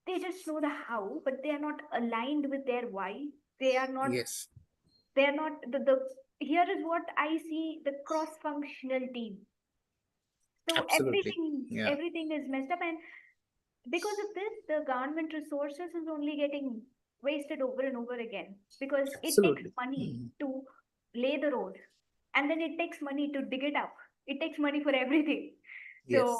they just know the how, but they are not aligned with their why. They are not the here is what I see, the cross functional team. So everything is messed up, and because of this the government resources is only getting wasted over and over again, because it takes money to lay the road, and then it takes money to dig it up. It takes money for everything. So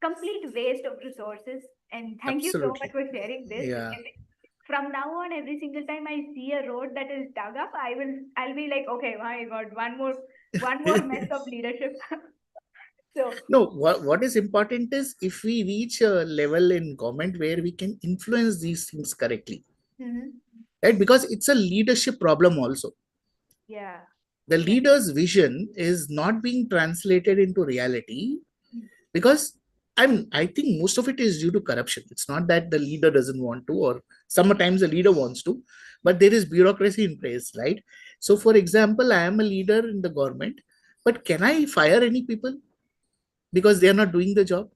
complete waste of resources. And thank you so much for sharing this. And from now on, every single time I see a road that is dug up, I'll be like, okay, my God, one more mess of leadership. So no, what is important is if we reach a level in government where we can influence these things correctly, right? Because it's a leadership problem also. Yeah. The leader's vision is not being translated into reality because I think most of it is due to corruption. It's not that the leader doesn't want to, or sometimes the leader wants to, but there is bureaucracy in place, right? So, for example, I am a leader in the government, but can I fire any people because they are not doing the job?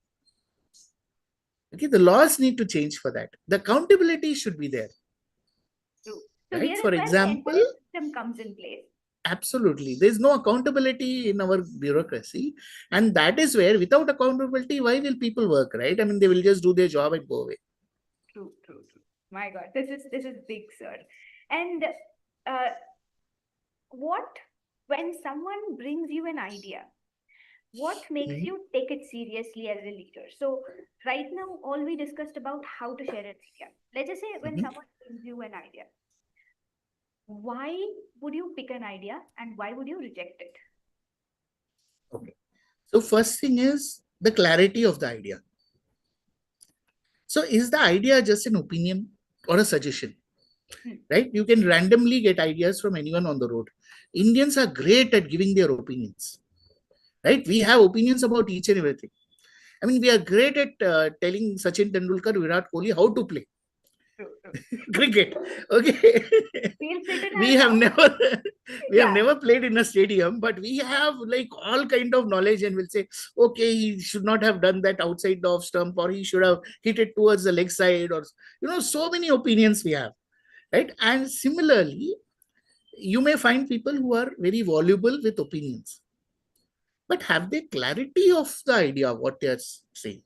Okay, the laws need to change for that. The accountability should be there. True. So right? here For is where the example, entire system comes in place. absolutely, there's no accountability in our bureaucracy, and that is where, without accountability, why will people work, right? I mean, they will just do their job and go away. True, true, true. My God, this is big, sir. And uh, what when someone brings you an idea, what makes Mhm. you take it seriously as a leader? So right now, all we discussed about how to share an idea. Let's just say when Mhm. someone brings you an idea, why would you pick an idea and why would you reject it? Okay. So first thing is the clarity of the idea. So is the idea just an opinion or a suggestion? Hmm. Right? You can randomly get ideas from anyone on the road. Indians are great at giving their opinions, right? We have opinions about each and everything. I mean, we are great at telling Sachin Tendulkar, Virat Kohli how to play True, true. cricket. Okay. We'll sit in we our have house. never we have Yeah. never played in a stadium, but we have like all kind of knowledge, and we'll say, okay, he should not have done that outside the off stump, or he should have hit it towards the leg side, or so many opinions we have, right? And similarly, you may find people who are very voluble with opinions, but have they clarity of the idea of what they are saying?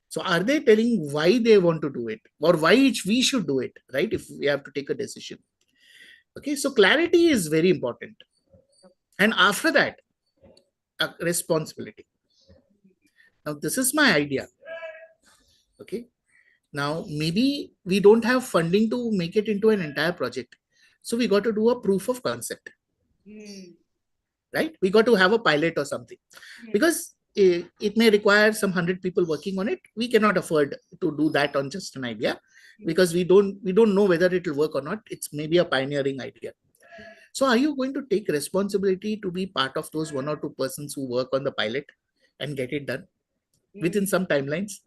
So are they telling why they want to do it, or why we should do it, right? If we have to take a decision. Okay, so clarity is very important. And after that, responsibility. Now, this is my idea. Okay, now maybe we don't have funding to make it into an entire project. So we got to do a proof of concept, Hmm. right? We got to have a pilot or something, Hmm. because it may require some 100 people working on it. We cannot afford to do that on just an idea, because we don't know whether it will work or not. It's maybe a pioneering idea. So are you going to take responsibility to be part of those one or two persons who work on the pilot and get it done Hmm. within some timelines,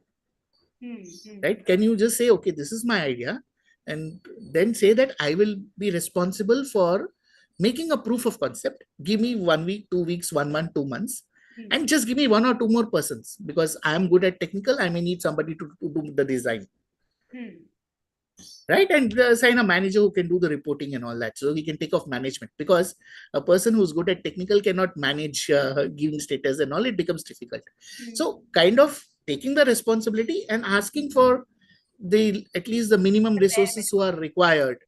Hmm. Hmm. right? Can you just say, okay, this is my idea, and then say that I will be responsible for making a proof of concept. Give me 1 week, 2 weeks, 1 month, 2 months, Hmm. and just give me one or two more persons, because I am good at technical. I may need somebody to do the design, Hmm. right? And assign a manager who can do the reporting and all that, so we can take off management, because a person who's good at technical cannot manage giving status and all. It becomes difficult. Hmm. So kind of taking the responsibility and asking for the at least the minimum The bare resources who minimum. are required,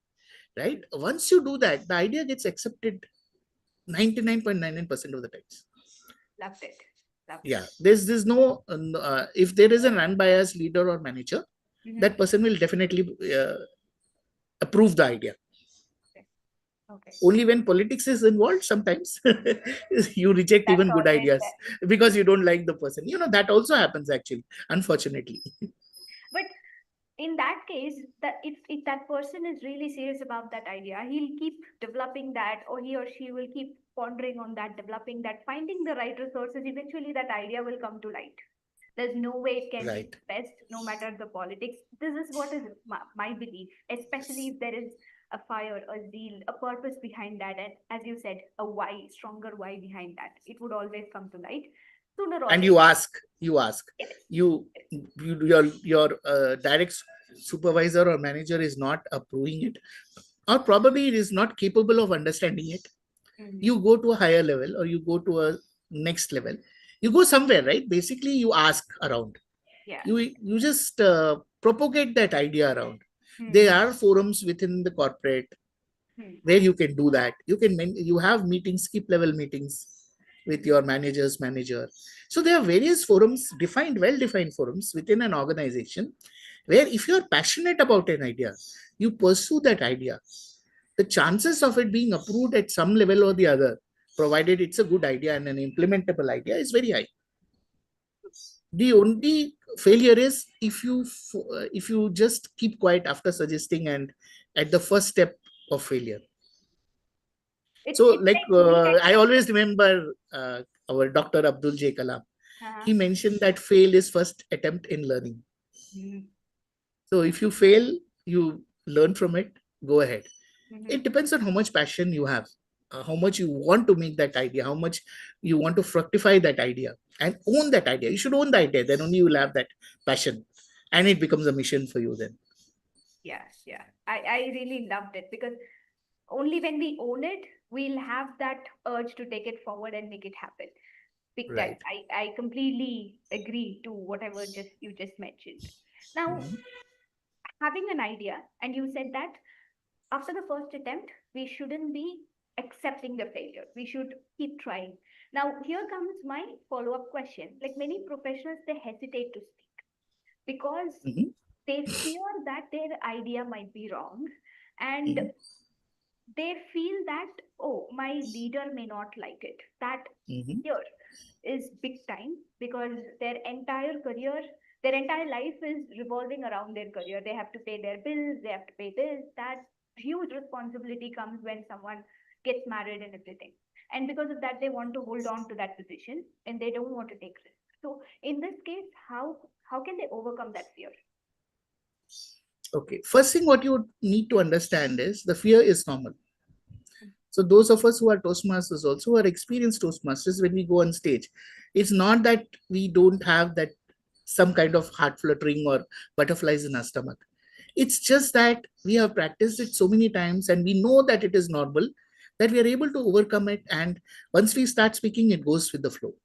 right? Once you do that, the idea gets accepted 99.99% of the times. Loved it. Loved it. Yeah, there's no if there is an unbiased leader or manager, Mhm. that person will definitely approve the idea. Okay. Only when politics is involved, sometimes you reject That's even good always ideas there. because you don't like the person. That also happens actually, unfortunately. But in that case, that if that person is really serious about that idea, he'll keep developing that, or he or she will keep pondering on that, developing that, finding the right resources. Eventually, that idea will come to light. There's no way it can be Right. best, no matter the politics. This is what is my belief, especially if there is a fire, a zeal, a purpose behind that, and as you said, a why, stronger why behind that. It would always come to light sooner or And later. you ask It, you, your direct supervisor or manager is not approving it, or probably it is not capable of understanding it. Mhm. You go to a higher level, or you go to a next level. You go somewhere, right? Basically, you ask around. Yeah. You just propagate that idea around. There Hmm. are forums within the corporate Hmm. where you can do that. You have meetings, skip level meetings with your manager's manager. So there are various forums, well defined forums within an organization, where if you're passionate about an idea, you pursue that idea. The chances of it being approved at some level or the other, provided it's a good idea and an implementable idea, is very high. The only failure is if you just keep quiet after suggesting, and at the first step of failure. It's So, it's like, like moving at I always remember our Dr. Abdul J. Kalam. uh-huh. He mentioned that fail is first attempt in learning. Mhm. So, if you fail, you learn from it, go ahead. Mhm. It depends on how much passion you have, how much you want to make that idea, how much you want to fructify that idea, and own that idea. You should own the idea, then only you will have that passion, and it becomes a mission for you then. Yeah, yeah. I really loved it because only when we own it, we'll have that urge to take it forward and make it happen. Big time. Right. I completely agree to whatever you just mentioned. Now, Mhm. having an idea, and you said that after the first attempt, we shouldn't be accepting the failure. We should keep trying. Now, here comes my follow-up question. Like many professionals, they hesitate to speak because Mhm. they fear that their idea might be wrong, and Mhm. they feel that, oh, my leader may not like it. That Mhm. fear is big time because their entire life is revolving around their career. They have to pay their bills, they have to pay this. That huge responsibility comes when someone gets married and everything. And because of that, they want to hold on to that position and they don't want to take risks. So in this case, how can they overcome that fear? Okay. First thing what you need to understand is the fear is normal. So those of us who are Toastmasters also are experienced Toastmasters when we go on stage. It's not that we don't have that some kind of heart fluttering or butterflies in our stomach. It's just that we have practiced it so many times and we know that it is normal, that we are able to overcome it. And once we start speaking, it goes with the flow.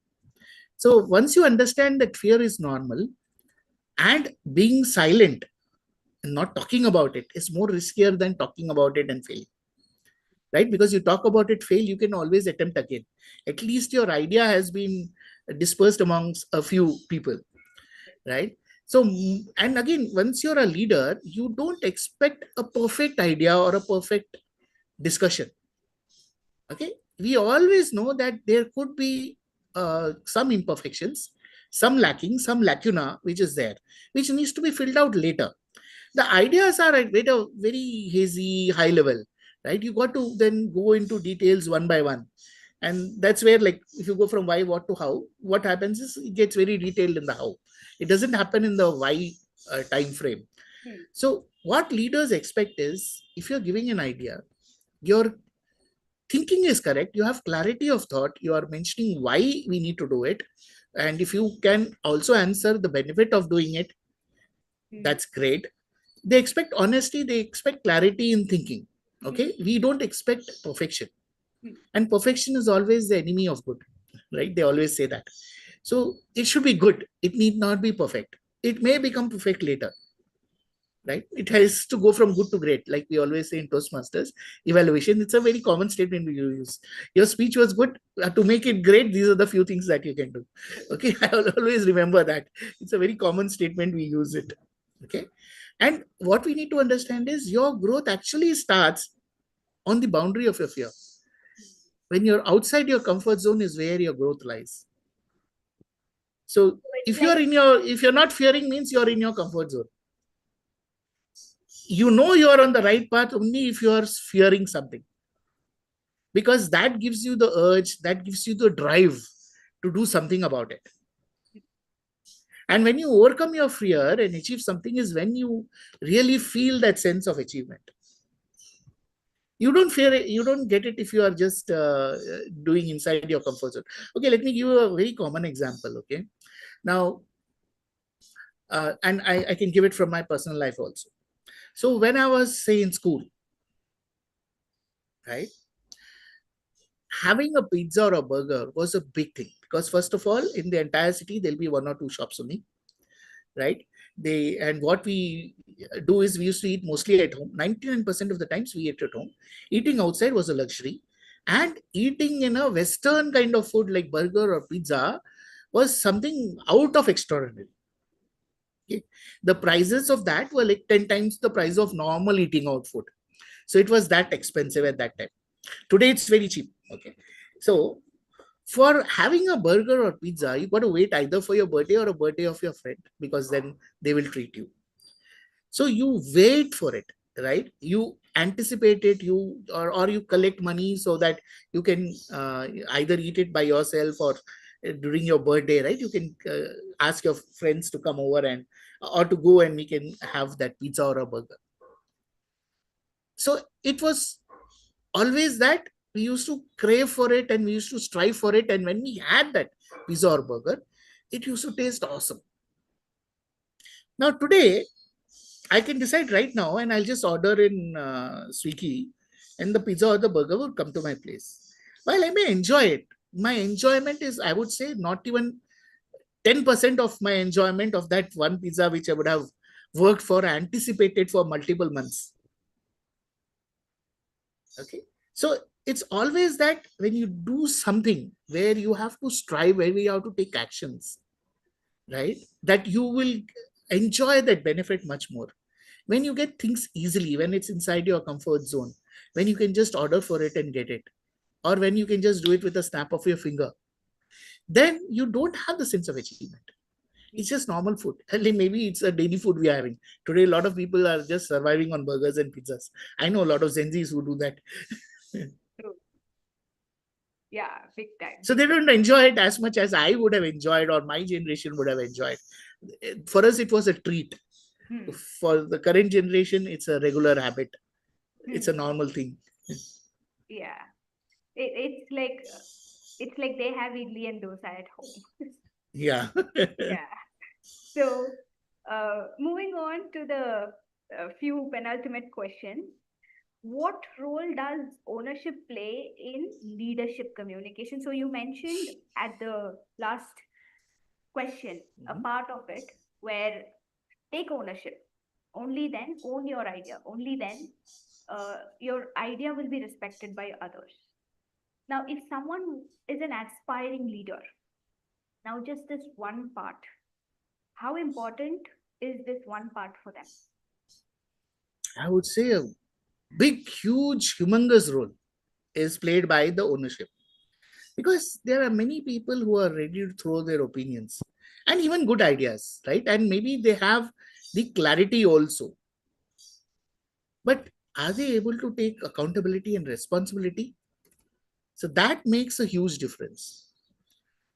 So once you understand that fear is normal and being silent and not talking about it is more riskier than talking about it and failing, right? Because you talk about it, fail, you can always attempt again. At least your idea has been dispersed amongst a few people, right? So, and again, once you're a leader, you don't expect a perfect idea or a perfect discussion. Okay. We always know that there could be some imperfections, some lacking, some lacuna, which is there, which needs to be filled out later. The ideas are at a very hazy, high level, right? You got to then go into details one by one. And that's where, like, if you go from why, what to how, what happens is it gets very detailed in the how. It doesn't happen in the why time frame. Hmm. So, what leaders expect is if you're giving an idea, your thinking is correct, you have clarity of thought, you are mentioning why we need to do it. And if you can also answer the benefit of doing it, Hmm. that's great. They expect honesty, they expect clarity in thinking. Hmm. Okay, we don't expect perfection, Hmm. and perfection is always the enemy of good, right? They always say that. So it should be good, it need not be perfect. It may become perfect later, right? It has to go from good to great, like we always say in Toastmasters evaluation. It's a very common statement we use. Your speech was good, to make it great, these are the few things that you can do. Okay, I will always remember that. It's a very common statement, we use it. Okay. And what we need to understand is your growth actually starts on the boundary of your fear. When you're outside your comfort zone is where your growth lies. So So it's if you're like, in your, if you're not fearing, means you're in your comfort zone. You know you are on the right path only if you are fearing something, because that gives you the urge, that gives you the drive to do something about it. And when you overcome your fear and achieve something is when you really feel that sense of achievement. You don't fear it, you don't get it if you are just doing inside your comfort zone. Okay, let me give you a very common example. Okay, now and I can give it from my personal life also. So when I was, say, in school, right, having a pizza or a burger was a big thing, because first of all, in the entire city there'll be one or two shops only, right? They, and what we do is we used to eat mostly at home. 99% of the times we ate at home. Eating outside was a luxury, and eating in a western kind of food like burger or pizza was something out of extraordinary. Okay? The prices of that were like 10 times the price of normal eating out food. So it was that expensive at that time. Today it's very cheap. Okay. So for having a burger or pizza, you got to wait either for your birthday or a birthday of your friend, because then they will treat you. So you wait for it, right? You anticipate it, or you collect money so that you can either eat it by yourself or during your birthday, right? You can ask your friends to come over and or to go and we can have that pizza or a burger. So it was always that we used to crave for it and we used to strive for it. And when we had that pizza or burger, it used to taste awesome. Now, today, I can decide right now and I'll just order in Swiggy and the pizza or the burger will come to my place. While I may enjoy it, my enjoyment is, I would say, not even 10% of my enjoyment of that one pizza which I would have worked for, anticipated for multiple months. Okay. So it's always that when you do something where you have to strive, where you have to take actions, right, that you will enjoy that benefit much more. When you get things easily, when it's inside your comfort zone, when you can just order for it and get it, or when you can just do it with a snap of your finger, then you don't have the sense of achievement. It's just normal food. And maybe it's a daily food we are having. Today, a lot of people are just surviving on burgers and pizzas. I know a lot of Gen Zs who do that. True. Yeah, big time. So they don't enjoy it as much as I would have enjoyed or my generation would have enjoyed. For us, it was a treat. For the current generation, it's a regular habit. It's a normal thing. Yeah. It's like they have idli and dosa at home. Yeah. Yeah. So, moving on to the few penultimate questions. What role does ownership play in leadership communication? So you mentioned at the last question a part of it where take ownership. Only then own your idea. Only then your idea will be respected by others. Now, if someone is an aspiring leader, now just this one part, how important is this one part for them? I would say a big, huge, humongous role is played by the ownership. Because there are many people who are ready to throw their opinions and even good ideas, right? And maybe they have the clarity also. But are they able to take accountability and responsibility? So that makes a huge difference.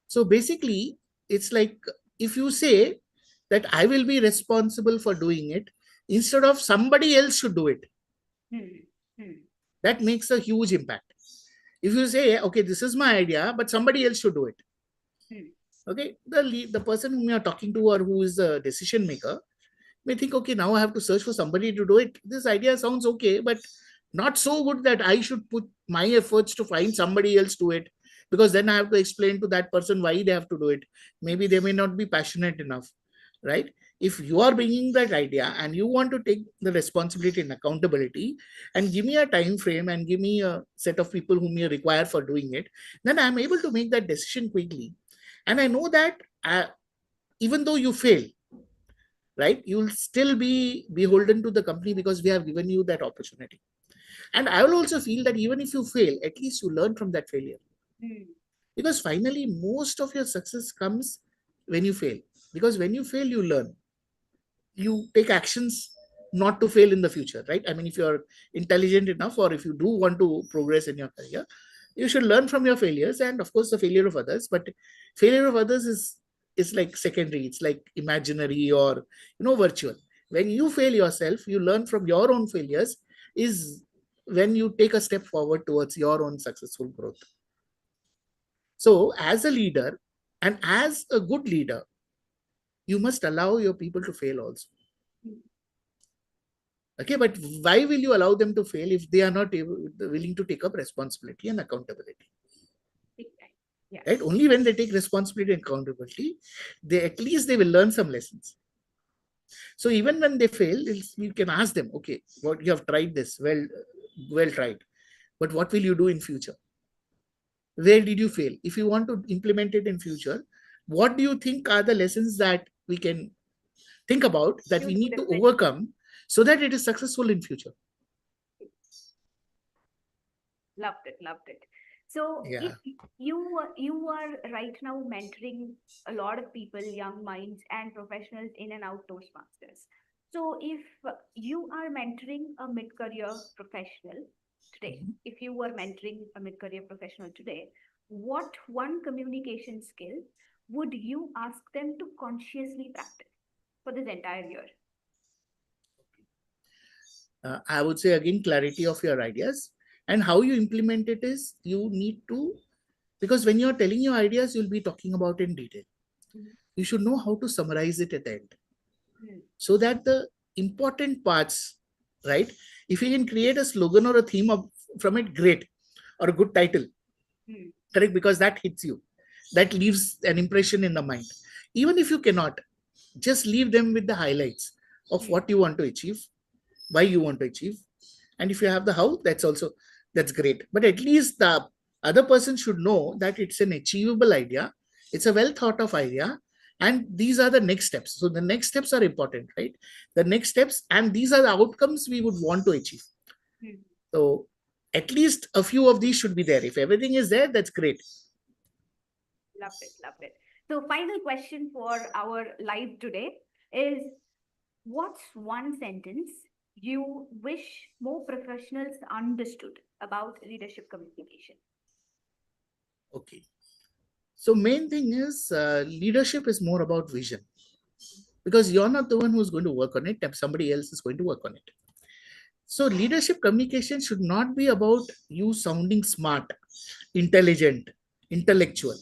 So basically, it's like if you say that I will be responsible for doing it instead of somebody else should do it, that makes a huge impact. If you say, okay, this is my idea, but somebody else should do it. Okay, the person whom you are talking to or who is the decision maker may think, okay, now I have to search for somebody to do it. This idea sounds okay, but not so good that I should put my efforts to find somebody else to it, because then I have to explain to that person why they have to do it. Maybe they may not be passionate enough, right? If you are bringing that idea and you want to take the responsibility and accountability and give me a time frame and give me a set of people whom you require for doing it, then I'm able to make that decision quickly. And I know that even though you fail, right, you'll still be beholden to the company because we have given you that opportunity. And I will also feel that even if you fail, at least you learn from that failure. Because finally, most of your success comes when you fail. Because when you fail, you learn. You take actions not to fail in the future, right? I mean, if you're intelligent enough or if you do want to progress in your career, you should learn from your failures and, of course, the failure of others. But failure of others is like secondary. It's like imaginary or, virtual. When you fail yourself, you learn from your own failures is when you take a step forward towards your own successful growth. So as a leader and as a good leader, you must allow your people to fail also. Okay, but why will you allow them to fail if they are not willing to take up responsibility and accountability? Yeah. Right? Only when they take responsibility and accountability, at least they will learn some lessons. So even when they fail, you can ask them, okay, what you have tried this, well tried, but what will you do in future? Where did you fail? If you want to implement it in future, what do you think are the lessons that we can think about that we need to overcome so that it is successful in future? Loved it. So if you are right now mentoring a lot of people, young minds and professionals in and out Toastmasters. So if you are mentoring a mid-career professional today, if you were mentoring a mid-career professional today, what one communication skill would you ask them to consciously practice for this entire year? I would say again, clarity of your ideas. And how you implement it is you need to, because when you're telling your ideas, you'll be talking about in detail. You should know how to summarize it at the end so that the important parts, right? If you can create a slogan or a theme from it, great, or a good title, correct, because that hits you, that leaves an impression in the mind. Even if you cannot, just leave them with the highlights of what you want to achieve, why you want to achieve, and if you have the how, that's great. But at least the other person should know that it's an achievable idea, it's a well thought of idea, and these are the next steps. So the next steps are important, right? The next steps, and these are the outcomes we would want to achieve. So at least a few of these should be there. If everything is there, that's great. Love it, love it. So final question for our live today is, what's one sentence you wish more professionals understood about leadership communication? Okay. So main thing is leadership is more about vision, because you're not the one who's going to work on it, somebody else is going to work on it. So leadership communication should not be about you sounding smart, intelligent, intellectual.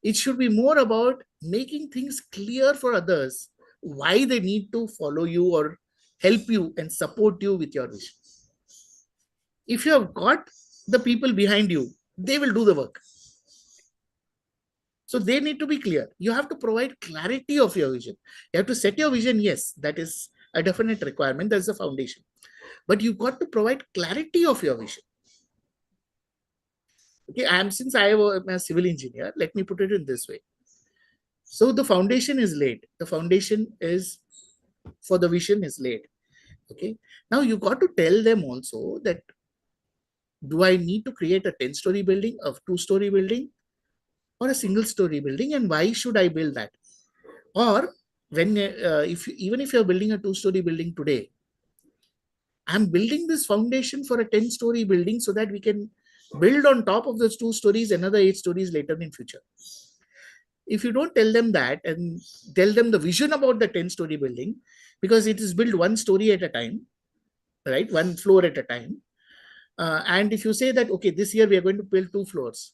It should be more about making things clear for others why they need to follow you or help you and support you with your vision. If you have got the people behind you, they will do the work. So they need to be clear. You have to provide clarity of your vision. You have to set your vision. Yes, that is a definite requirement. That's the foundation. But you've got to provide clarity of your vision. Okay, since I am a civil engineer, let me put it in this way. So the foundation is laid. The foundation is for the vision is laid. Okay. Now you got to tell them also that, do I need to create a 10-story building, a 2-story building, or a single story building, and why should I build that? Or when even if you're building a 2-story building today, I'm building this foundation for a 10-story building so that we can build on top of those 2 stories another 8 stories later in future. If you don't tell them that and tell them the vision about the 10-story building, because it is built 1 story at a time, right, 1 floor at a time, and if you say that, okay, this year we are going to build 2 floors,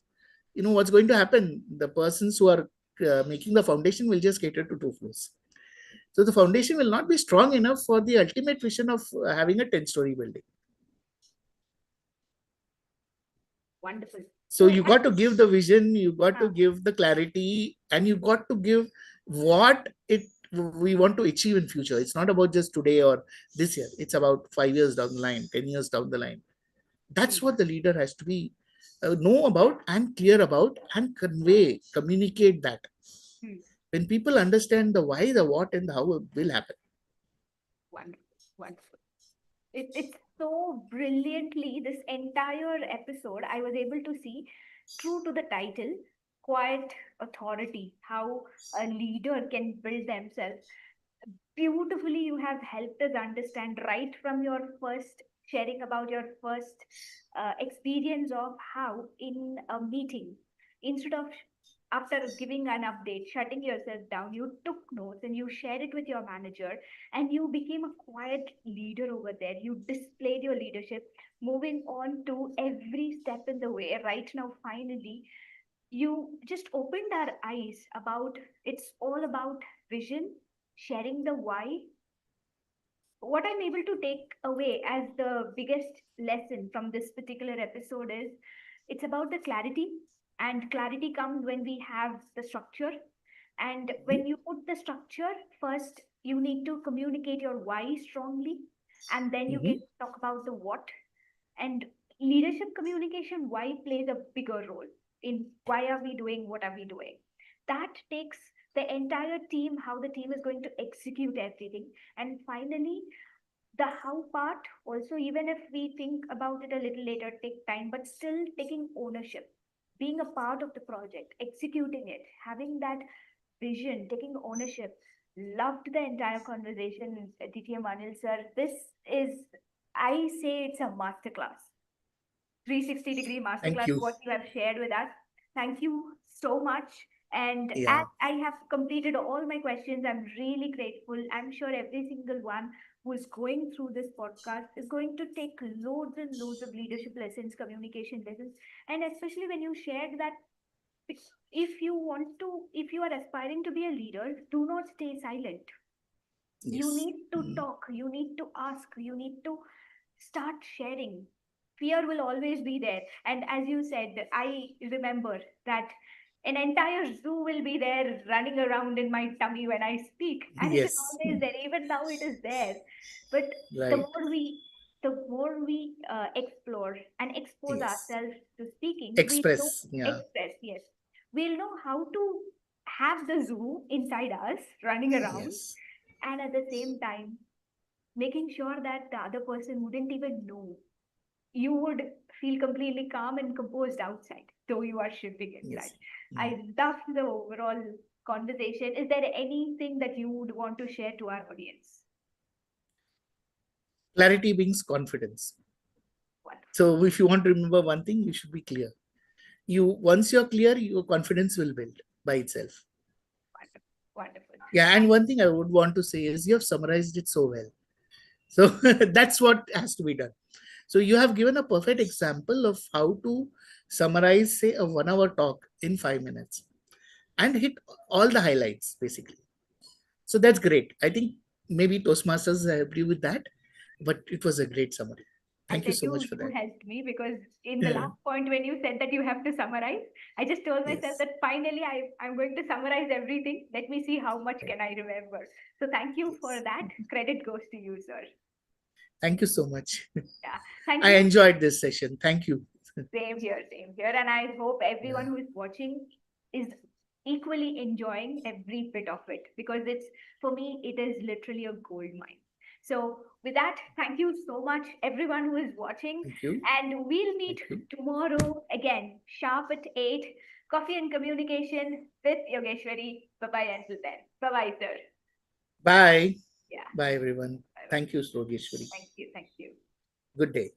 you know what's going to happen? The persons who are making the foundation will just cater to 2 floors. So the foundation will not be strong enough for the ultimate vision of having a 10-story building. Wonderful. So you got to give the vision, you got to give the clarity, and you got to give what we want to achieve in future. It's not about just today or this year. It's about 5 years down the line, 10 years down the line. That's what the leader has to be know about and clear about and convey, communicate that. When people understand the why, the what, and the how, it will happen. Wonderful, wonderful. It's so brilliantly, this entire episode, I was able to see, true to the title, quiet authority, how a leader can build themselves. Beautifully, you have helped us understand right from your first sharing about your first experience of how in a meeting, instead of after giving an update, shutting yourself down, you took notes and you shared it with your manager, and you became a quiet leader over there. You displayed your leadership, moving on to every step in the way. Right now, finally, you just opened our eyes about it's all about vision, sharing the why. What I'm able to take away as the biggest lesson from this particular episode is it's about the clarity, and clarity comes when we have the structure. And when you put the structure first, you need to communicate your why strongly, and then you can talk about the what. And leadership communication, why plays a bigger role in why are we doing what are we doing. That takes the entire team, how the team is going to execute everything. And finally, the how part also, even if we think about it a little later, take time, but still taking ownership, being a part of the project, executing it, having that vision, taking ownership. Loved the entire conversation, DTM Anil sir. This is, I say, it's a masterclass, 360-degree Thank masterclass, you. what you have shared with us. Thank you so much. And Yeah. as I have completed all my questions, I'm really grateful. I'm sure every single one who is going through this podcast is going to take loads and loads of leadership lessons, communication lessons. And especially when you shared that, if you want to, if you are aspiring to be a leader, do not stay silent. You Yes. need to talk, you need to ask, you need to start sharing. Fear will always be there. And as you said, I remember that an entire zoo will be there running around in my tummy when I speak. And it is Yes. always there. Even now it is there. But the Right. more we the more we explore and expose Yes. ourselves to speaking, we know Express. Yeah. express, yes. We'll know how to have the zoo inside us running around, Yes. and at the same time making sure that the other person wouldn't even know. You would feel completely calm and composed outside, though you are shifting inside. Yes. I Mm. love the overall conversation. Is there anything that you would want to share to our audience? Clarity brings confidence. Wonderful, So if you want to remember one thing, you should be clear. Once you're clear, your confidence will build by itself. wonderful, wonderful. Yeah, and one thing I would want to say is you have summarized it so well. So that's what has to be done. So you have given a perfect example of how to summarize, say, a 1 hour talk in 5 minutes and hit all the highlights basically. So that's great. I think maybe Toastmasters helped you with that, but it was a great summary. I Thank you tell so you, much for you that. helped me because in the Yeah. last point when you said that you have to summarize, I just told myself Yes. that finally I'm going to summarize everything. Let me see how much Right. can I remember. So thank you for Yes. that. Credit goes to you, sir. Thank you so much. Yeah. Thank I you. enjoyed this session. Thank you. Same here, same here. And I hope Yeah. everyone who is watching is equally enjoying every bit of it, because for me, it is literally a gold mine. So, with that, thank you so much, everyone who is watching. Thank you. And we'll meet Thank you. tomorrow again, sharp at 8. Coffee and Communication with Yogeshwari. Bye bye until then. Bye bye, sir. Bye. Yeah. Bye, everyone. Bye bye. Thank you, Slogeshwari. Thank you. Thank you. Good day.